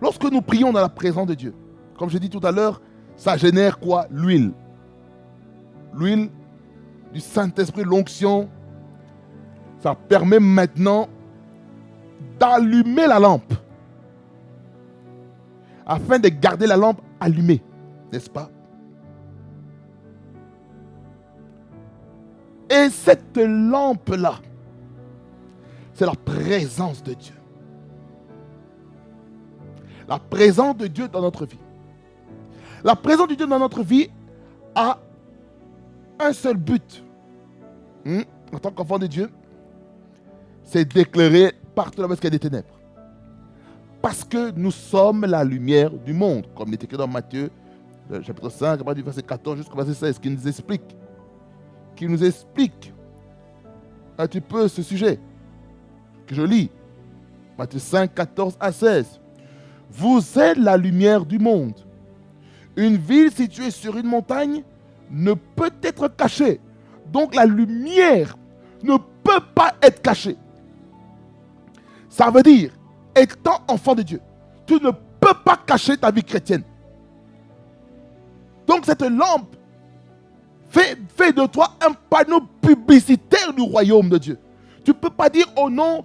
S1: Lorsque nous prions dans la présence de Dieu, comme je dis tout à l'heure, ça génère quoi? L'huile. L'huile du Saint-Esprit, l'onction. Ça permet maintenant d'allumer la lampe. Afin de garder la lampe allumée. N'est-ce pas? Et cette lampe-là, c'est la présence de Dieu. La présence de Dieu dans notre vie. La présence de Dieu dans notre vie a un seul but. En tant qu'enfant de Dieu, c'est d'éclairer partout là où il y a des ténèbres. Parce que nous sommes la lumière du monde. Comme il est écrit dans Matthieu, chapitre 5, à partir du verset 14 jusqu'au verset 16, qui nous explique un petit peu ce sujet que je lis. Matthieu 5, 14 à 16. Vous êtes la lumière du monde. Une ville située sur une montagne ne peut être cachée. Donc la lumière ne peut pas être cachée. Ça veut dire, étant enfant de Dieu, tu ne peux pas cacher ta vie chrétienne. Donc cette lampe fait de toi un panneau publicitaire du royaume de Dieu. Tu ne peux pas dire, oh non,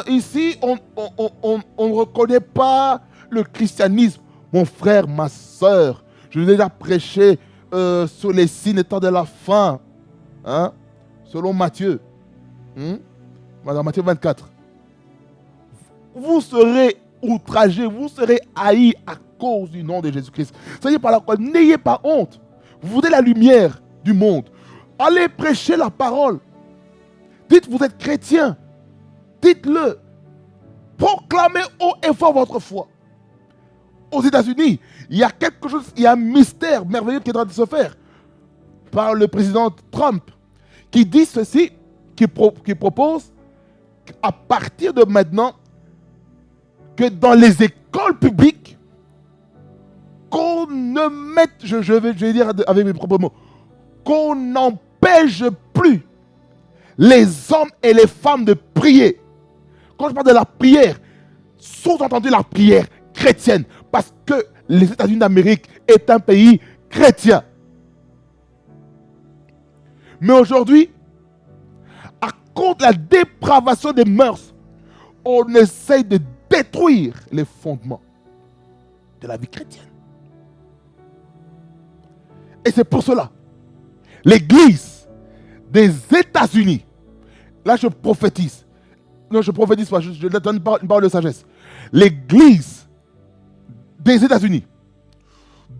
S1: ici, on ne reconnaît pas le christianisme. Mon frère, ma soeur, je l'ai déjà prêché sur les signes étant de la fin. Hein, selon Matthieu. Dans Matthieu 24. Vous serez outragés, vous serez haïs à cause du nom de Jésus-Christ. C'est-à-dire par la quoi, n'ayez pas honte. Vous êtes la lumière du monde. Allez prêcher la parole. Dites, vous êtes chrétien. Dites-le. Proclamez haut et fort votre foi. Aux États-Unis, il y a quelque chose, il y a un mystère merveilleux qui est en train de se faire par le président Trump, qui dit ceci, qui propose à partir de maintenant que dans les écoles publiques, qu'on ne mette, je vais dire avec mes propres mots, qu'on n'empêche plus les hommes et les femmes de prier. Quand je parle de la prière, sous-entendu la prière chrétienne, parce que les États-Unis d'Amérique est un pays chrétien. Mais aujourd'hui, à cause de la dépravation des mœurs, on essaye de détruire les fondements de la vie chrétienne. Et c'est pour cela, l'Église des États-Unis, là je prophétise, non je prophétise pas, je donne une parole de sagesse. L'Église des États-Unis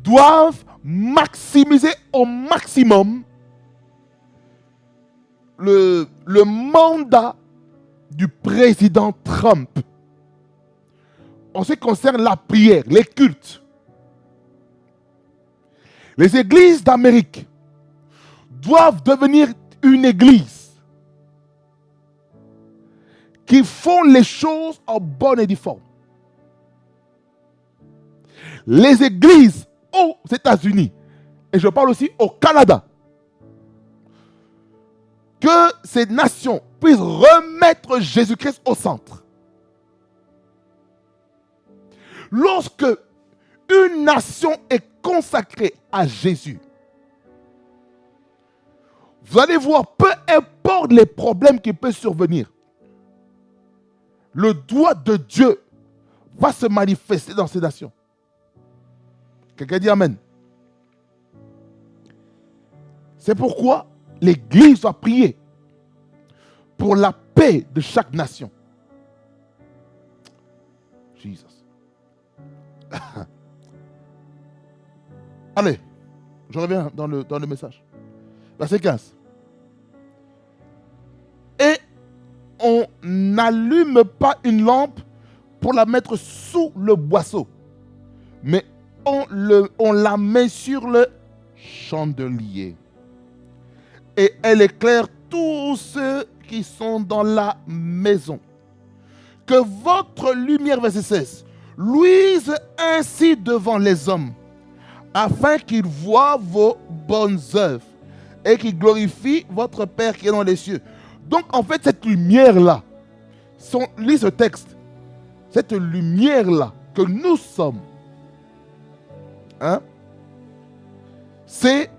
S1: doivent maximiser au maximum le mandat du président Trump en ce qui concerne la prière, les cultes. Les églises d'Amérique doivent devenir une église qui font les choses en bonne et due forme. Les églises aux États-Unis, et je parle aussi au Canada, que ces nations puissent remettre Jésus-Christ au centre. Lorsque une nation est consacrée à Jésus, vous allez voir, peu importe les problèmes qui peuvent survenir, le doigt de Dieu va se manifester dans ces nations. Quelqu'un dit Amen. C'est pourquoi l'Église doit prier pour la paix de chaque nation. Jesus. Allez, je reviens dans le message. Verset 15. Et on n'allume pas une lampe pour la mettre sous le boisseau, mais on la met sur le chandelier. Et elle éclaire tous ceux qui sont dans la maison. Que votre lumière, verset 16, luise ainsi devant les hommes, afin qu'ils voient vos bonnes œuvres et qu'ils glorifient votre Père qui est dans les cieux. Donc en fait, cette lumière-là, lis ce texte, cette lumière-là que nous sommes, hein, c'est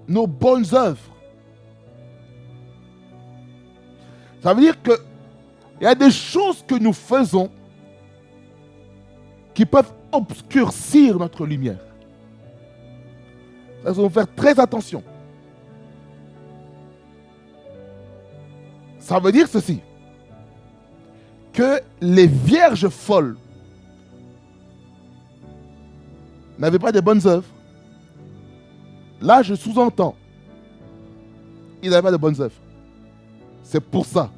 S1: nos bonnes œuvres. Ça veut dire qu'il y a des choses que nous faisons qui peuvent obscurcir notre lumière. Ça, il faut faire très attention. Ça veut dire ceci, que les vierges folles n'avaient pas de bonnes œuvres. Là, je sous-entends, ils n'avaient pas de bonnes œuvres. C'est pour ça,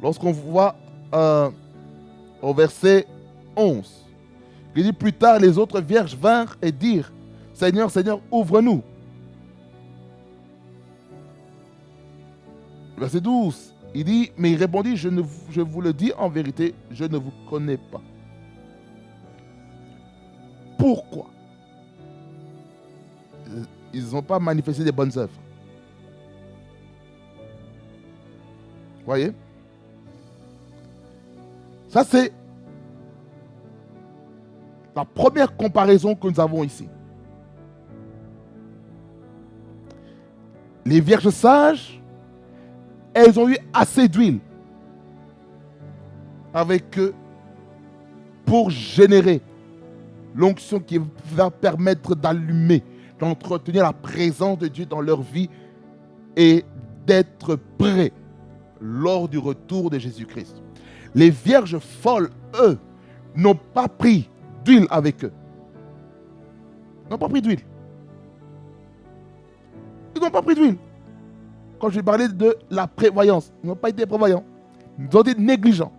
S1: lorsqu'on voit au verset 11, il dit, plus tard, les autres vierges vinrent et dirent, Seigneur, Seigneur, ouvre-nous. Verset 12, il dit, mais il répondit, je vous le dis en vérité, je ne vous connais pas. Pourquoi? Ils n'ont pas manifesté des bonnes œuvres. Voyez? Ça, c'est la première comparaison que nous avons ici. Les vierges sages, elles ont eu assez d'huile avec eux pour générer l'onction qui va permettre d'allumer, d'entretenir la présence de Dieu dans leur vie et d'être prêts lors du retour de Jésus-Christ. Les vierges folles, eux, n'ont pas pris d'huile avec eux. Ils n'ont pas pris d'huile. Ils n'ont pas pris d'huile. Quand je parlais de la prévoyance, ils n'ont pas été prévoyants. Ils ont été négligents.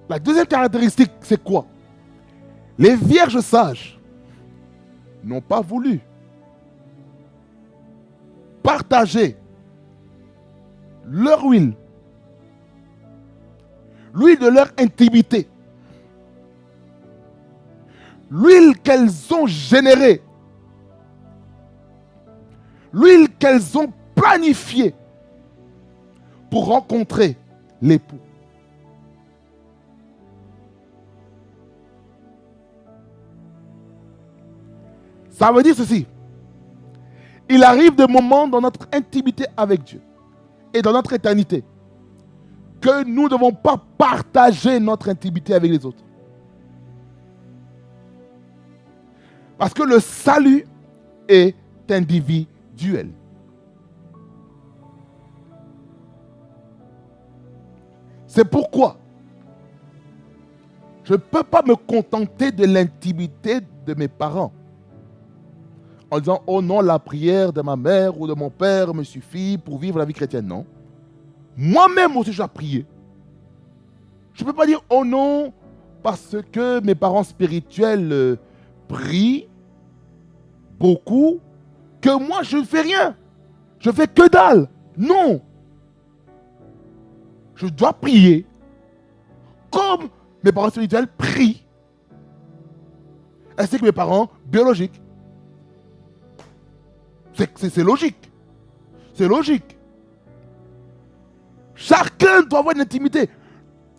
S1: La deuxième caractéristique, c'est quoi? Les vierges sages n'ont pas voulu partager leur huile, l'huile de leur intimité, l'huile qu'elles ont générée, l'huile qu'elles ont planifiée pour rencontrer l'époux. Ça veut dire ceci. Il arrive des moments dans notre intimité avec Dieu et dans notre éternité que nous ne devons pas partager notre intimité avec les autres. Parce que le salut est individuel. C'est pourquoi je ne peux pas me contenter de l'intimité de mes parents en disant, oh non, la prière de ma mère ou de mon père me suffit pour vivre la vie chrétienne. Non. Moi-même aussi, je dois prier. Je ne peux pas dire, oh non, parce que mes parents spirituels prient beaucoup, que moi, je ne fais rien. Je fais que dalle. Non. Je dois prier comme mes parents spirituels prient, ainsi que mes parents biologiques. C'est logique. C'est logique. Chacun doit avoir une intimité.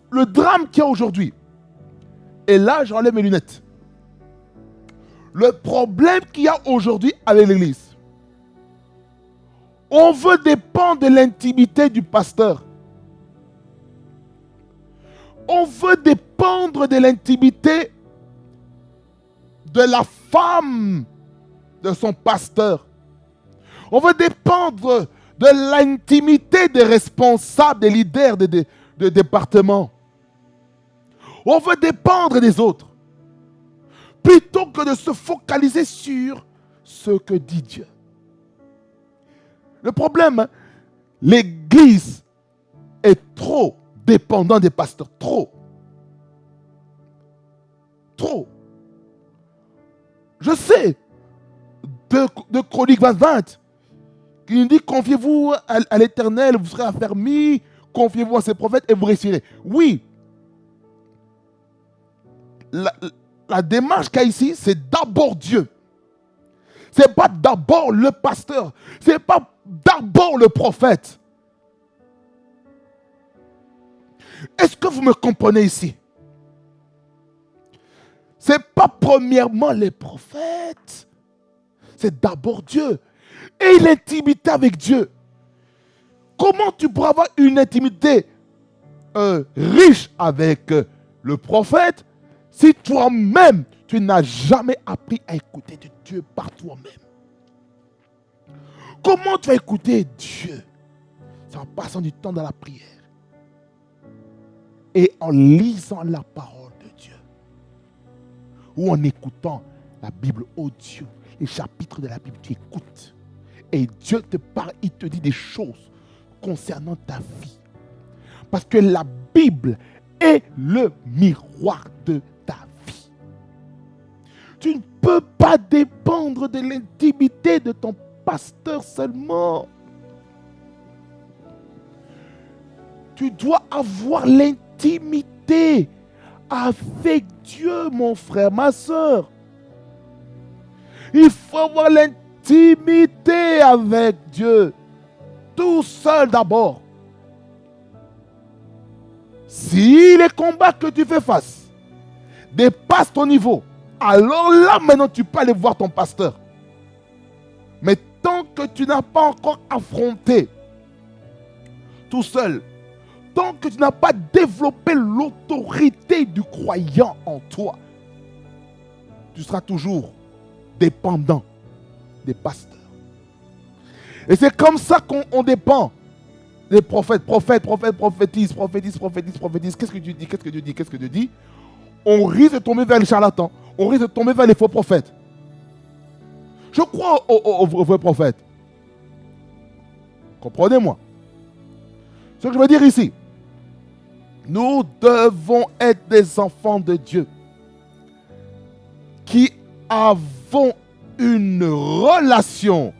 S1: Le drame qu'il y a aujourd'hui, et là j'enlève mes lunettes. Le problème qu'il y a aujourd'hui avec l'église, on veut dépendre de l'intimité du pasteur. On veut dépendre de l'intimité de la femme de son pasteur. On veut dépendre de l'intimité des responsables, des leaders de département. On veut dépendre des autres. Plutôt que de se focaliser sur ce que dit Dieu. Le problème, l'église est trop dépendant des pasteurs. Trop. Trop. Je sais, de Chroniques 20, qui nous dit, confiez-vous à l'Éternel, vous serez affermis, confiez-vous à ses prophètes et vous réussirez. Oui. La démarche qu'il y a ici, c'est d'abord Dieu. Ce n'est pas d'abord le pasteur. Ce n'est pas d'abord le prophète. Est-ce que vous me comprenez ici? Ce n'est pas premièrement les prophètes. C'est d'abord Dieu. Et l'intimité avec Dieu. Comment tu pourras avoir une intimité riche avec le prophète si toi-même, tu n'as jamais appris à écouter de Dieu par toi-même? Comment tu vas écouter Dieu? C'est en passant du temps dans la prière et en lisant la parole de Dieu ou en écoutant la Bible audio, les chapitres de la Bible, tu écoutes et Dieu te parle, il te dit des choses concernant ta vie. Parce que la Bible est le miroir de ta vie. Tu ne peux pas dépendre de l'intimité de ton pasteur seulement. Tu dois avoir l'intimité avec Dieu, mon frère, ma soeur. Il faut avoir l'intimité avec Dieu. Tout seul d'abord. Si les combats que tu fais face dépassent ton niveau, alors là maintenant tu peux aller voir ton pasteur. Mais tant que tu n'as pas encore affronté tout seul, tant que tu n'as pas développé l'autorité du croyant en toi, tu seras toujours dépendant des pasteurs. Et c'est comme ça qu'on dépend des prophètes, prophétisent. Qu'est-ce que tu dis? On risque de tomber vers les charlatans. On risque de tomber vers les faux prophètes. Je crois aux vrais prophètes. Comprenez-moi. Ce que je veux dire ici, nous devons être des enfants de Dieu qui avons une relation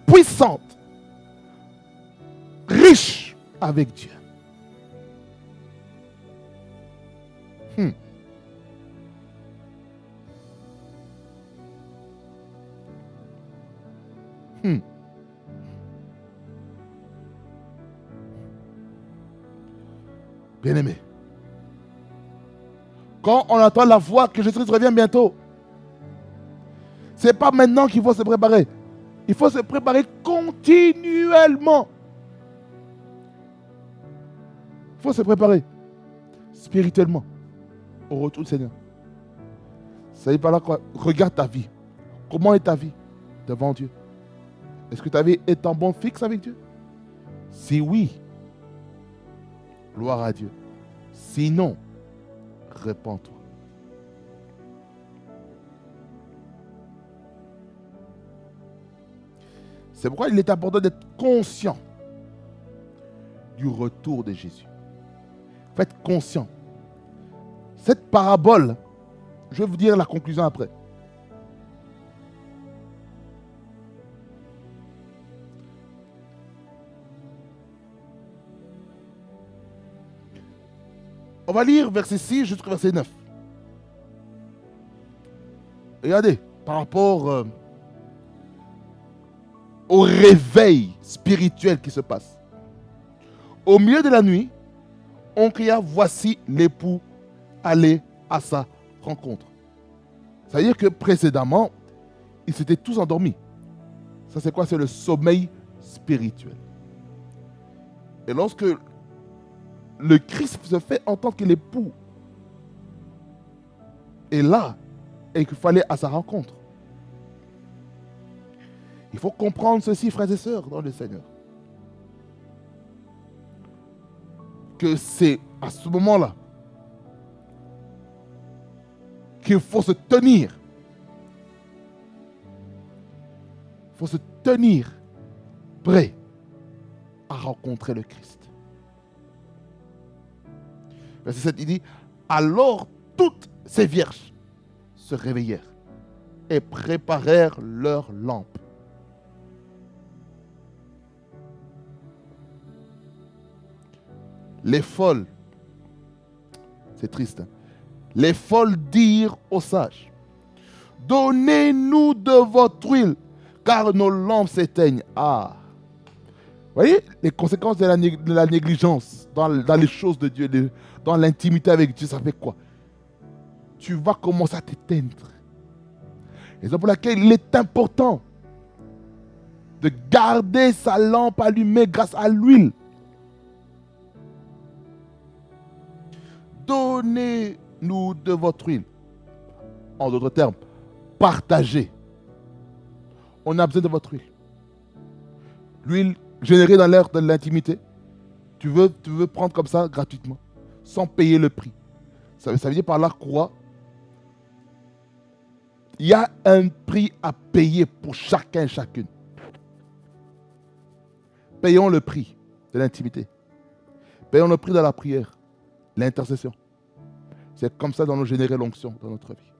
S1: puissante, riche avec Dieu. Bien-aimé, quand on entend la voix que Jésus revient bientôt, ce n'est pas maintenant qu'il faut se préparer. Il faut se préparer continuellement. Il faut se préparer spirituellement au retour du Seigneur. Ça veut dire par là quoi? Regarde ta vie. Comment est ta vie devant Dieu? Est-ce que ta vie est en bon fixe avec Dieu? Si oui, gloire à Dieu. Sinon, répands-toi. C'est pourquoi il est important d'être conscient du retour de Jésus. Faites conscient. Cette parabole, je vais vous dire la conclusion après. On va lire verset 6 jusqu'au verset 9. Regardez, par rapport au réveil spirituel qui se passe. Au milieu de la nuit, on cria, voici l'époux, allez à sa rencontre. C'est-à-dire que précédemment, ils s'étaient tous endormis. Ça c'est quoi? C'est le sommeil spirituel. Et lorsque le Christ se fait entendre que l'époux est là et qu'il faut aller à sa rencontre. Il faut comprendre ceci, frères et sœurs, dans le Seigneur. Que c'est à ce moment-là qu'il faut se tenir. Il faut se tenir prêt à rencontrer le Christ. Verset 7, il dit, alors toutes ces vierges se réveillèrent et préparèrent leurs lampes. Les folles, c'est triste, hein? Les folles dirent aux sages, donnez-nous de votre huile, car nos lampes s'éteignent. Ah, vous voyez les conséquences de la négligence dans les choses de Dieu, dans l'intimité avec Dieu, ça fait quoi? Tu vas commencer à t'éteindre. Raison pour laquelle il est important de garder sa lampe allumée grâce à l'huile. Donnez-nous de votre huile. En d'autres termes, partagez. On a besoin de votre huile. L'huile générée dans l'air de l'intimité, tu veux prendre comme ça gratuitement, sans payer le prix. Ça veut dire par là quoi? Il y a un prix à payer pour chacun et chacune. Payons le prix de l'intimité. Payons le prix de la prière, l'intercession. C'est comme ça que nous générer l'onction dans notre vie.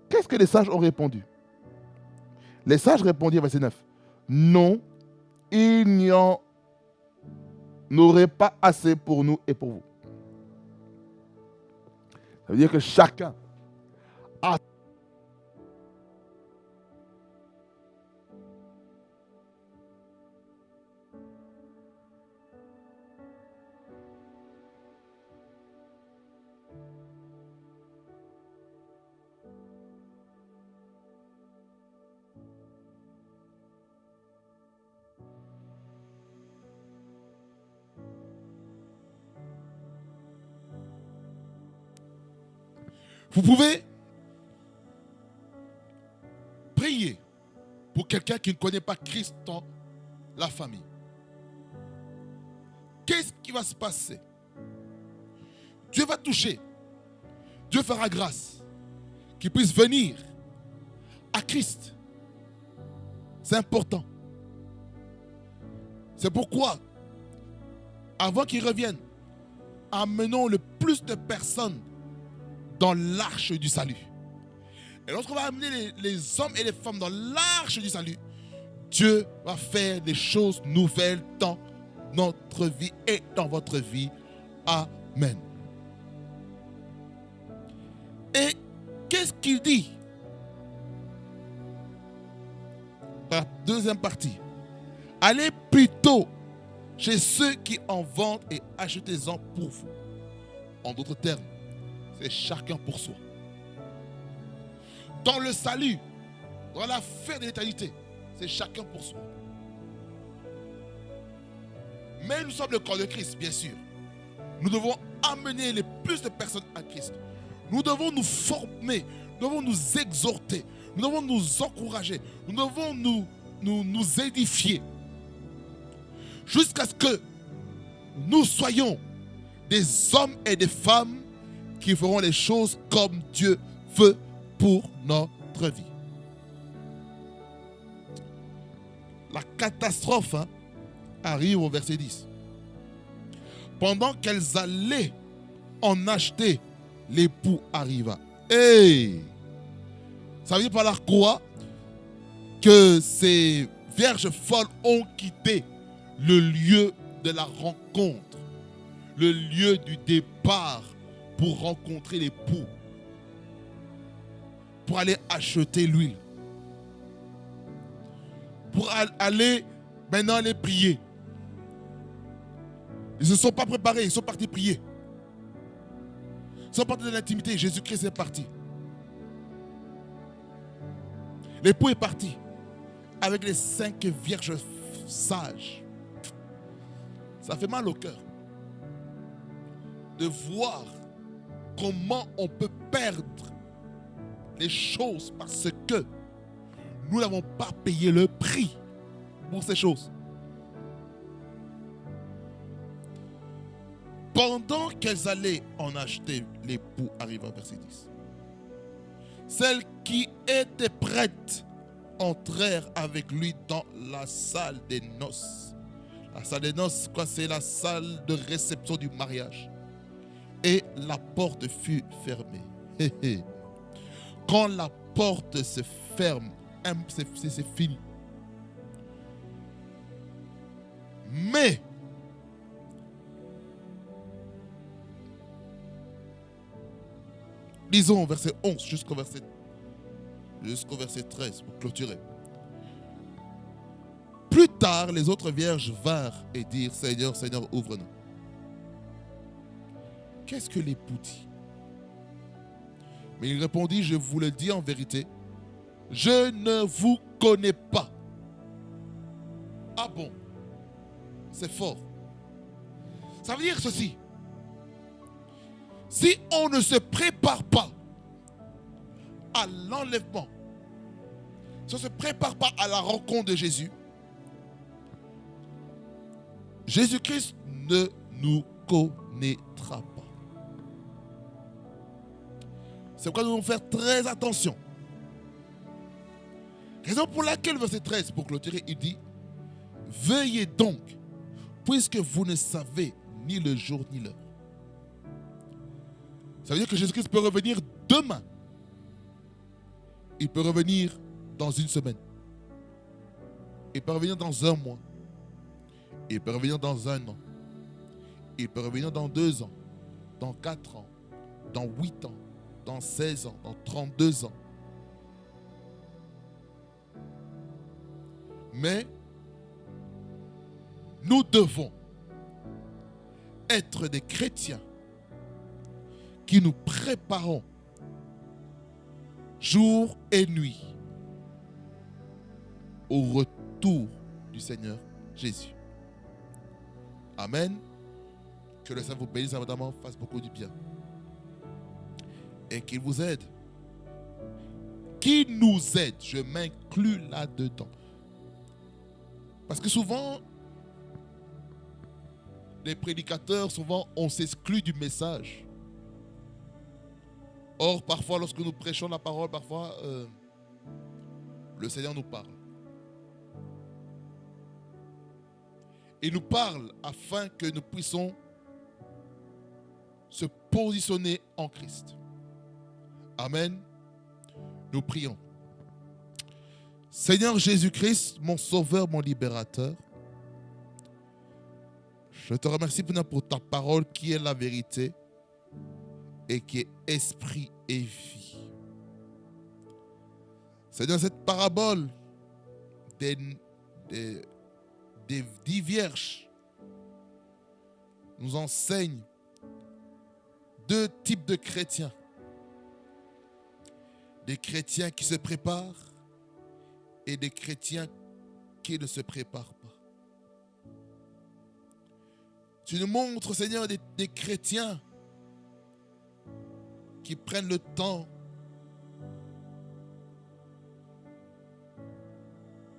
S1: Qu'est-ce que les sages ont répondu? Les sages répondirent, verset 9, non, il n'y en aurait pas assez pour nous et pour vous. Ça veut dire que chacun a
S2: Vous pouvez prier pour quelqu'un qui ne connaît pas Christ dans la famille. Qu'est-ce qui va se passer? Dieu va toucher. Dieu fera grâce qu'il puisse venir à Christ. C'est important. C'est pourquoi, avant qu'il revienne, amenons le plus de personnes dans l'arche du salut. Et lorsqu'on va amener les hommes et les femmes dans l'arche du salut, Dieu va faire des choses nouvelles dans notre vie et dans votre vie. Amen. Et qu'est-ce qu'il dit? La deuxième partie. Allez plutôt chez ceux qui en vendent et achetez-en pour vous. En d'autres termes, c'est chacun pour soi. Dans le salut, dans la fin de l'éternité, c'est chacun pour soi. Mais nous sommes le corps de Christ, bien sûr. Nous devons amener les plus de personnes à Christ. Nous devons nous former, nous devons nous exhorter, nous devons nous encourager, nous devons nous édifier. Jusqu'à ce que nous soyons des hommes et des femmes qui feront les choses comme Dieu veut pour notre vie. La catastrophe arrive au verset 10. Pendant qu'elles allaient en acheter, l'époux arriva. Hey! Ça veut dire par là quoi? Que ces vierges folles ont quitté le lieu de la rencontre, le lieu du départ pour rencontrer l'époux, pour aller acheter l'huile, pour aller maintenant aller prier. Ils ne se sont pas préparés, ils sont partis prier. Ils sont partis de l'intimité, Jésus-Christ est parti. L'époux est parti avec les 5 vierges sages. Ça fait mal au cœur de voir comment on peut perdre les choses parce que nous n'avons pas payé le prix pour ces choses. Pendant qu'elles allaient en acheter, l'époux arriva au verset 10. Celles qui étaient prêtes entrèrent avec lui dans la salle des noces. La salle des noces, quoi, c'est la salle de réception du mariage. Et la porte fut fermée. Quand la porte se ferme, c'est fini. Mais lisons verset 11 jusqu'au verset 13 pour clôturer. Plus tard, les autres vierges vinrent et dirent, Seigneur, Seigneur, ouvre-nous. Qu'est-ce que l'époux dit? Mais il répondit, je vous le dis en vérité, je ne vous connais pas. Ah bon? C'est fort. Ça veut dire ceci. Si on ne se prépare pas à l'enlèvement, si on ne se prépare pas à la rencontre de Jésus, Jésus-Christ ne nous connaîtra pas. C'est pourquoi nous devons faire très attention. Raison pour laquelle, verset 13, pour clôturer, il dit, veuillez donc, puisque vous ne savez ni le jour ni l'heure. Ça veut dire que Jésus-Christ peut revenir demain. Il peut revenir dans une semaine. Il peut revenir dans un mois. Il peut revenir dans un an. Il peut revenir dans 2 ans, dans 4 ans, dans 8 ans, dans 16 ans, dans 32 ans. Mais nous devons être des chrétiens qui nous préparons jour et nuit au retour du Seigneur Jésus. Amen. Que le Seigneur vous bénisse abondamment, fasse beaucoup du bien. Et qu'il vous aide. Qui nous aide, je m'inclus là-dedans. Parce que souvent, les prédicateurs, souvent, on s'exclut du message. Or, parfois, lorsque nous prêchons la parole, parfois, le Seigneur nous parle. Il nous parle afin que nous puissions se positionner en Christ. Amen. Nous prions. Seigneur Jésus-Christ, mon Sauveur, mon Libérateur, je te remercie pour ta parole qui est la vérité et qui est esprit et vie. Seigneur, cette parabole des 10 vierges nous enseigne 2 types de chrétiens. Des chrétiens qui se préparent et des chrétiens qui ne se préparent pas. Tu nous montres, Seigneur, des chrétiens qui prennent le temps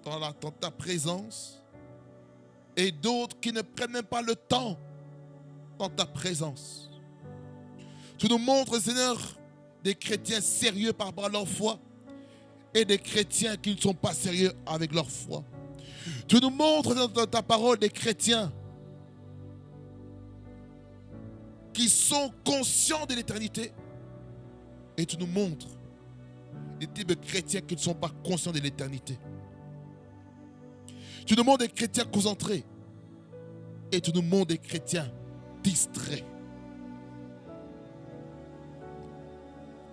S2: dans ta présence et d'autres qui ne prennent même pas le temps dans ta présence. Tu nous montres, Seigneur, des chrétiens sérieux par rapport à leur foi et des chrétiens qui ne sont pas sérieux avec leur foi. Tu nous montres dans ta parole des chrétiens qui sont conscients de l'éternité et tu nous montres des types de chrétiens qui ne sont pas conscients de l'éternité. Tu nous montres des chrétiens concentrés et tu nous montres des chrétiens distraits.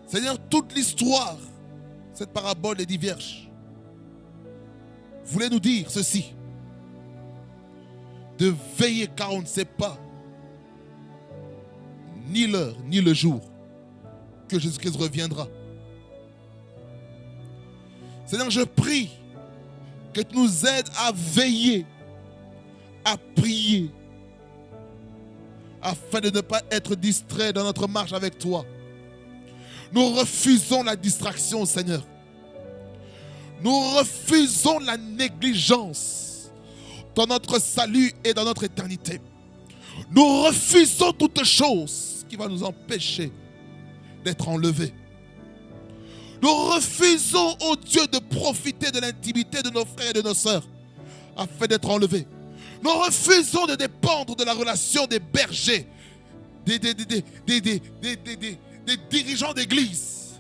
S2: Seigneur, toute l'histoire, cette parabole des 10 vierges, voulait nous dire ceci, de veiller car on ne sait pas ni l'heure ni le jour que Jésus-Christ reviendra. Seigneur, je prie que tu nous aides à veiller, à prier, afin de ne pas être distraits dans notre marche avec toi. Nous refusons la distraction, Seigneur. Nous refusons la négligence dans notre salut et dans notre éternité. Nous refusons toute chose qui va nous empêcher d'être enlevés. Nous refusons, oh Dieu, de profiter de l'intimité de nos frères et de nos sœurs afin d'être enlevés. Nous refusons de dépendre de la relation des bergers, des dirigeants d'église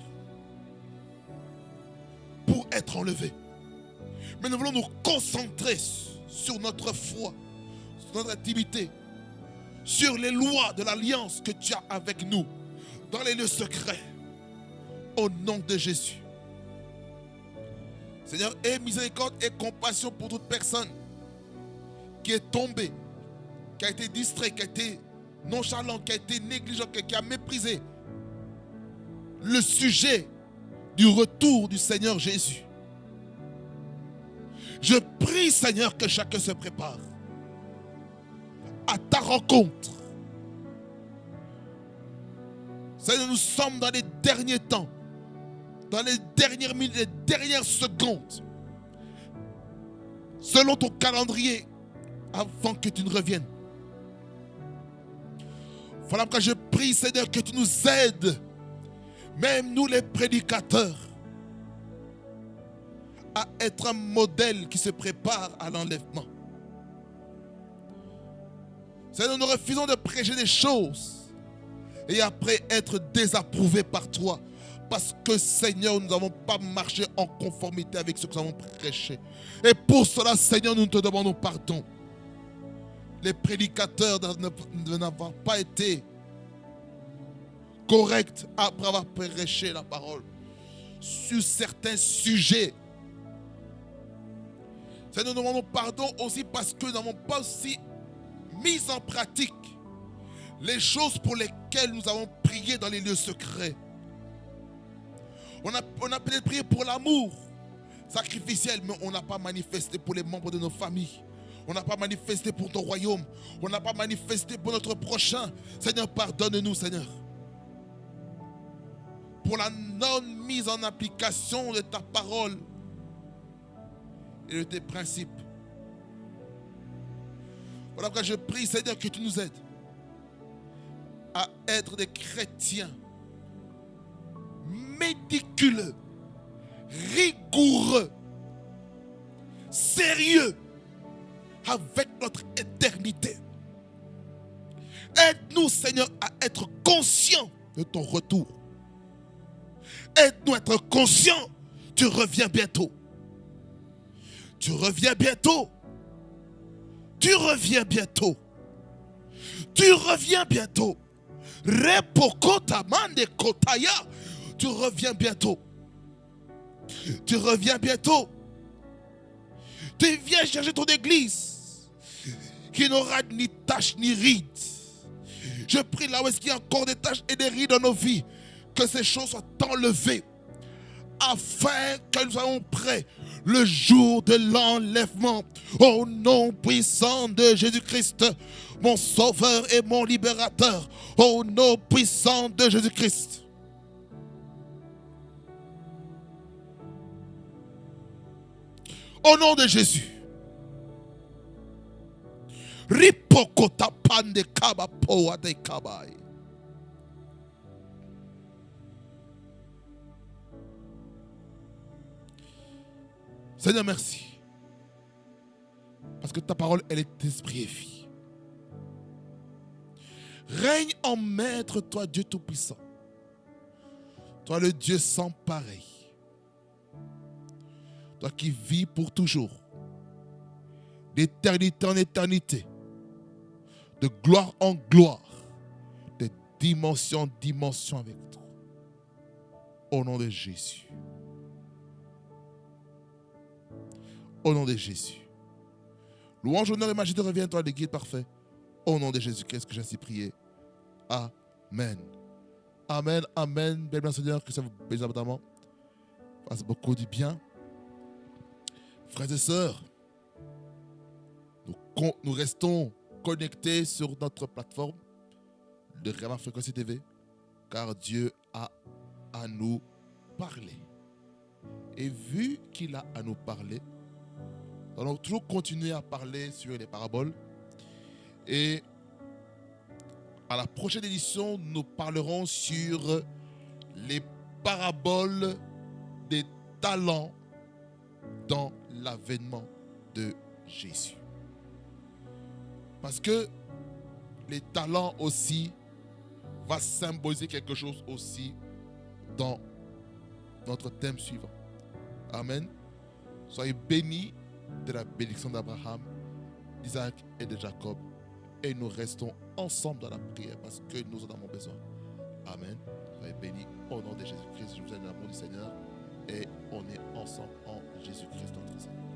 S2: pour être enlevés. Mais nous voulons nous concentrer sur notre foi, sur notre intimité, sur les lois de l'alliance que tu as avec nous, dans les lieux secrets, au nom de Jésus. Seigneur, aie miséricorde et compassion pour toute personne qui est tombée, qui a été distrait, qui a été nonchalant, qui a été négligent, qui a méprisé le sujet du retour du Seigneur Jésus. Je prie, Seigneur, que chacun se prépare à ta rencontre. Seigneur, nous sommes dans les derniers temps, dans les dernières minutes, les dernières secondes, selon ton calendrier, avant que tu ne reviennes. Voilà pourquoi je prie, Seigneur, que tu nous aides, même nous les prédicateurs, à être un modèle qui se prépare à l'enlèvement. Seigneur, nous refusons de prêcher des choses et après être désapprouvés par toi. Parce que, Seigneur, nous n'avons pas marché en conformité avec ce que nous avons prêché. Et pour cela, Seigneur, nous te demandons pardon. Les prédicateurs n'avons pas été corrects après avoir prêché la parole sur certains sujets. Seigneur, nous demandons pardon aussi parce que nous n'avons pas aussi mis en pratique les choses pour lesquelles nous avons prié dans les lieux secrets. On a peut-être prié pour l'amour sacrificiel, mais on n'a pas manifesté pour les membres de nos familles. On n'a pas manifesté pour ton royaume. On n'a pas manifesté pour notre prochain. Seigneur, pardonne-nous, Seigneur. Pour la non-mise en application de ta parole et de tes principes. Voilà pourquoi je prie, Seigneur, que tu nous aides à être des chrétiens méticuleux, rigoureux, sérieux avec notre éternité. Aide-nous, Seigneur, à être conscients de ton retour. Aide-nous à être conscients, tu reviens bientôt. Tu reviens bientôt. Tu reviens bientôt. Tu reviens bientôt. Repokota mande kotaya. Tu reviens bientôt. Tu reviens bientôt. Tu viens chercher ton église qui n'aura ni tache ni rides. Je prie là où est-ce qu'il y a encore des taches et des rides dans nos vies, que ces choses soient enlevées afin que nous soyons prêts le jour de l'enlèvement. Au nom puissant de Jésus-Christ, mon sauveur et mon libérateur. Au nom puissant de Jésus-Christ. Au nom de Jésus. Ripokota pande kaba poa de kabai. Seigneur, merci. Parce que ta parole, elle est esprit et vie. Règne en maître, toi, Dieu Tout-Puissant. Toi, le Dieu sans pareil. Toi qui vis pour toujours. D'éternité en éternité. De gloire en gloire. De dimension en dimension avec toi. Au nom de Jésus. Au nom de Jésus. Louange, honneur et majesté revient à toi, le guide parfait. Au nom de Jésus-Christ que j'ai ainsi prié. Amen. Amen, amen. Belle Seigneur, que ça vous bénisse abondamment. Fasse beaucoup du bien. Frères et sœurs, nous restons connectés sur notre plateforme de Rema Fréquency TV, car Dieu a à nous parler. Et vu qu'il a à nous parler, nous allons toujours continuer à parler sur les paraboles. Et à la prochaine édition, nous parlerons sur les paraboles des talents dans l'avènement de Jésus. Parce que les talents aussi va symboliser quelque chose aussi dans notre thème suivant. Amen. Soyez bénis de la bénédiction d'Abraham, d'Isaac et de Jacob. Et nous restons ensemble dans la prière parce que nous en avons besoin. Amen. Soyez bénis au nom de Jésus-Christ. Je vous aime dans l'amour du Seigneur. Et on est ensemble en Jésus-Christ notre Seigneur.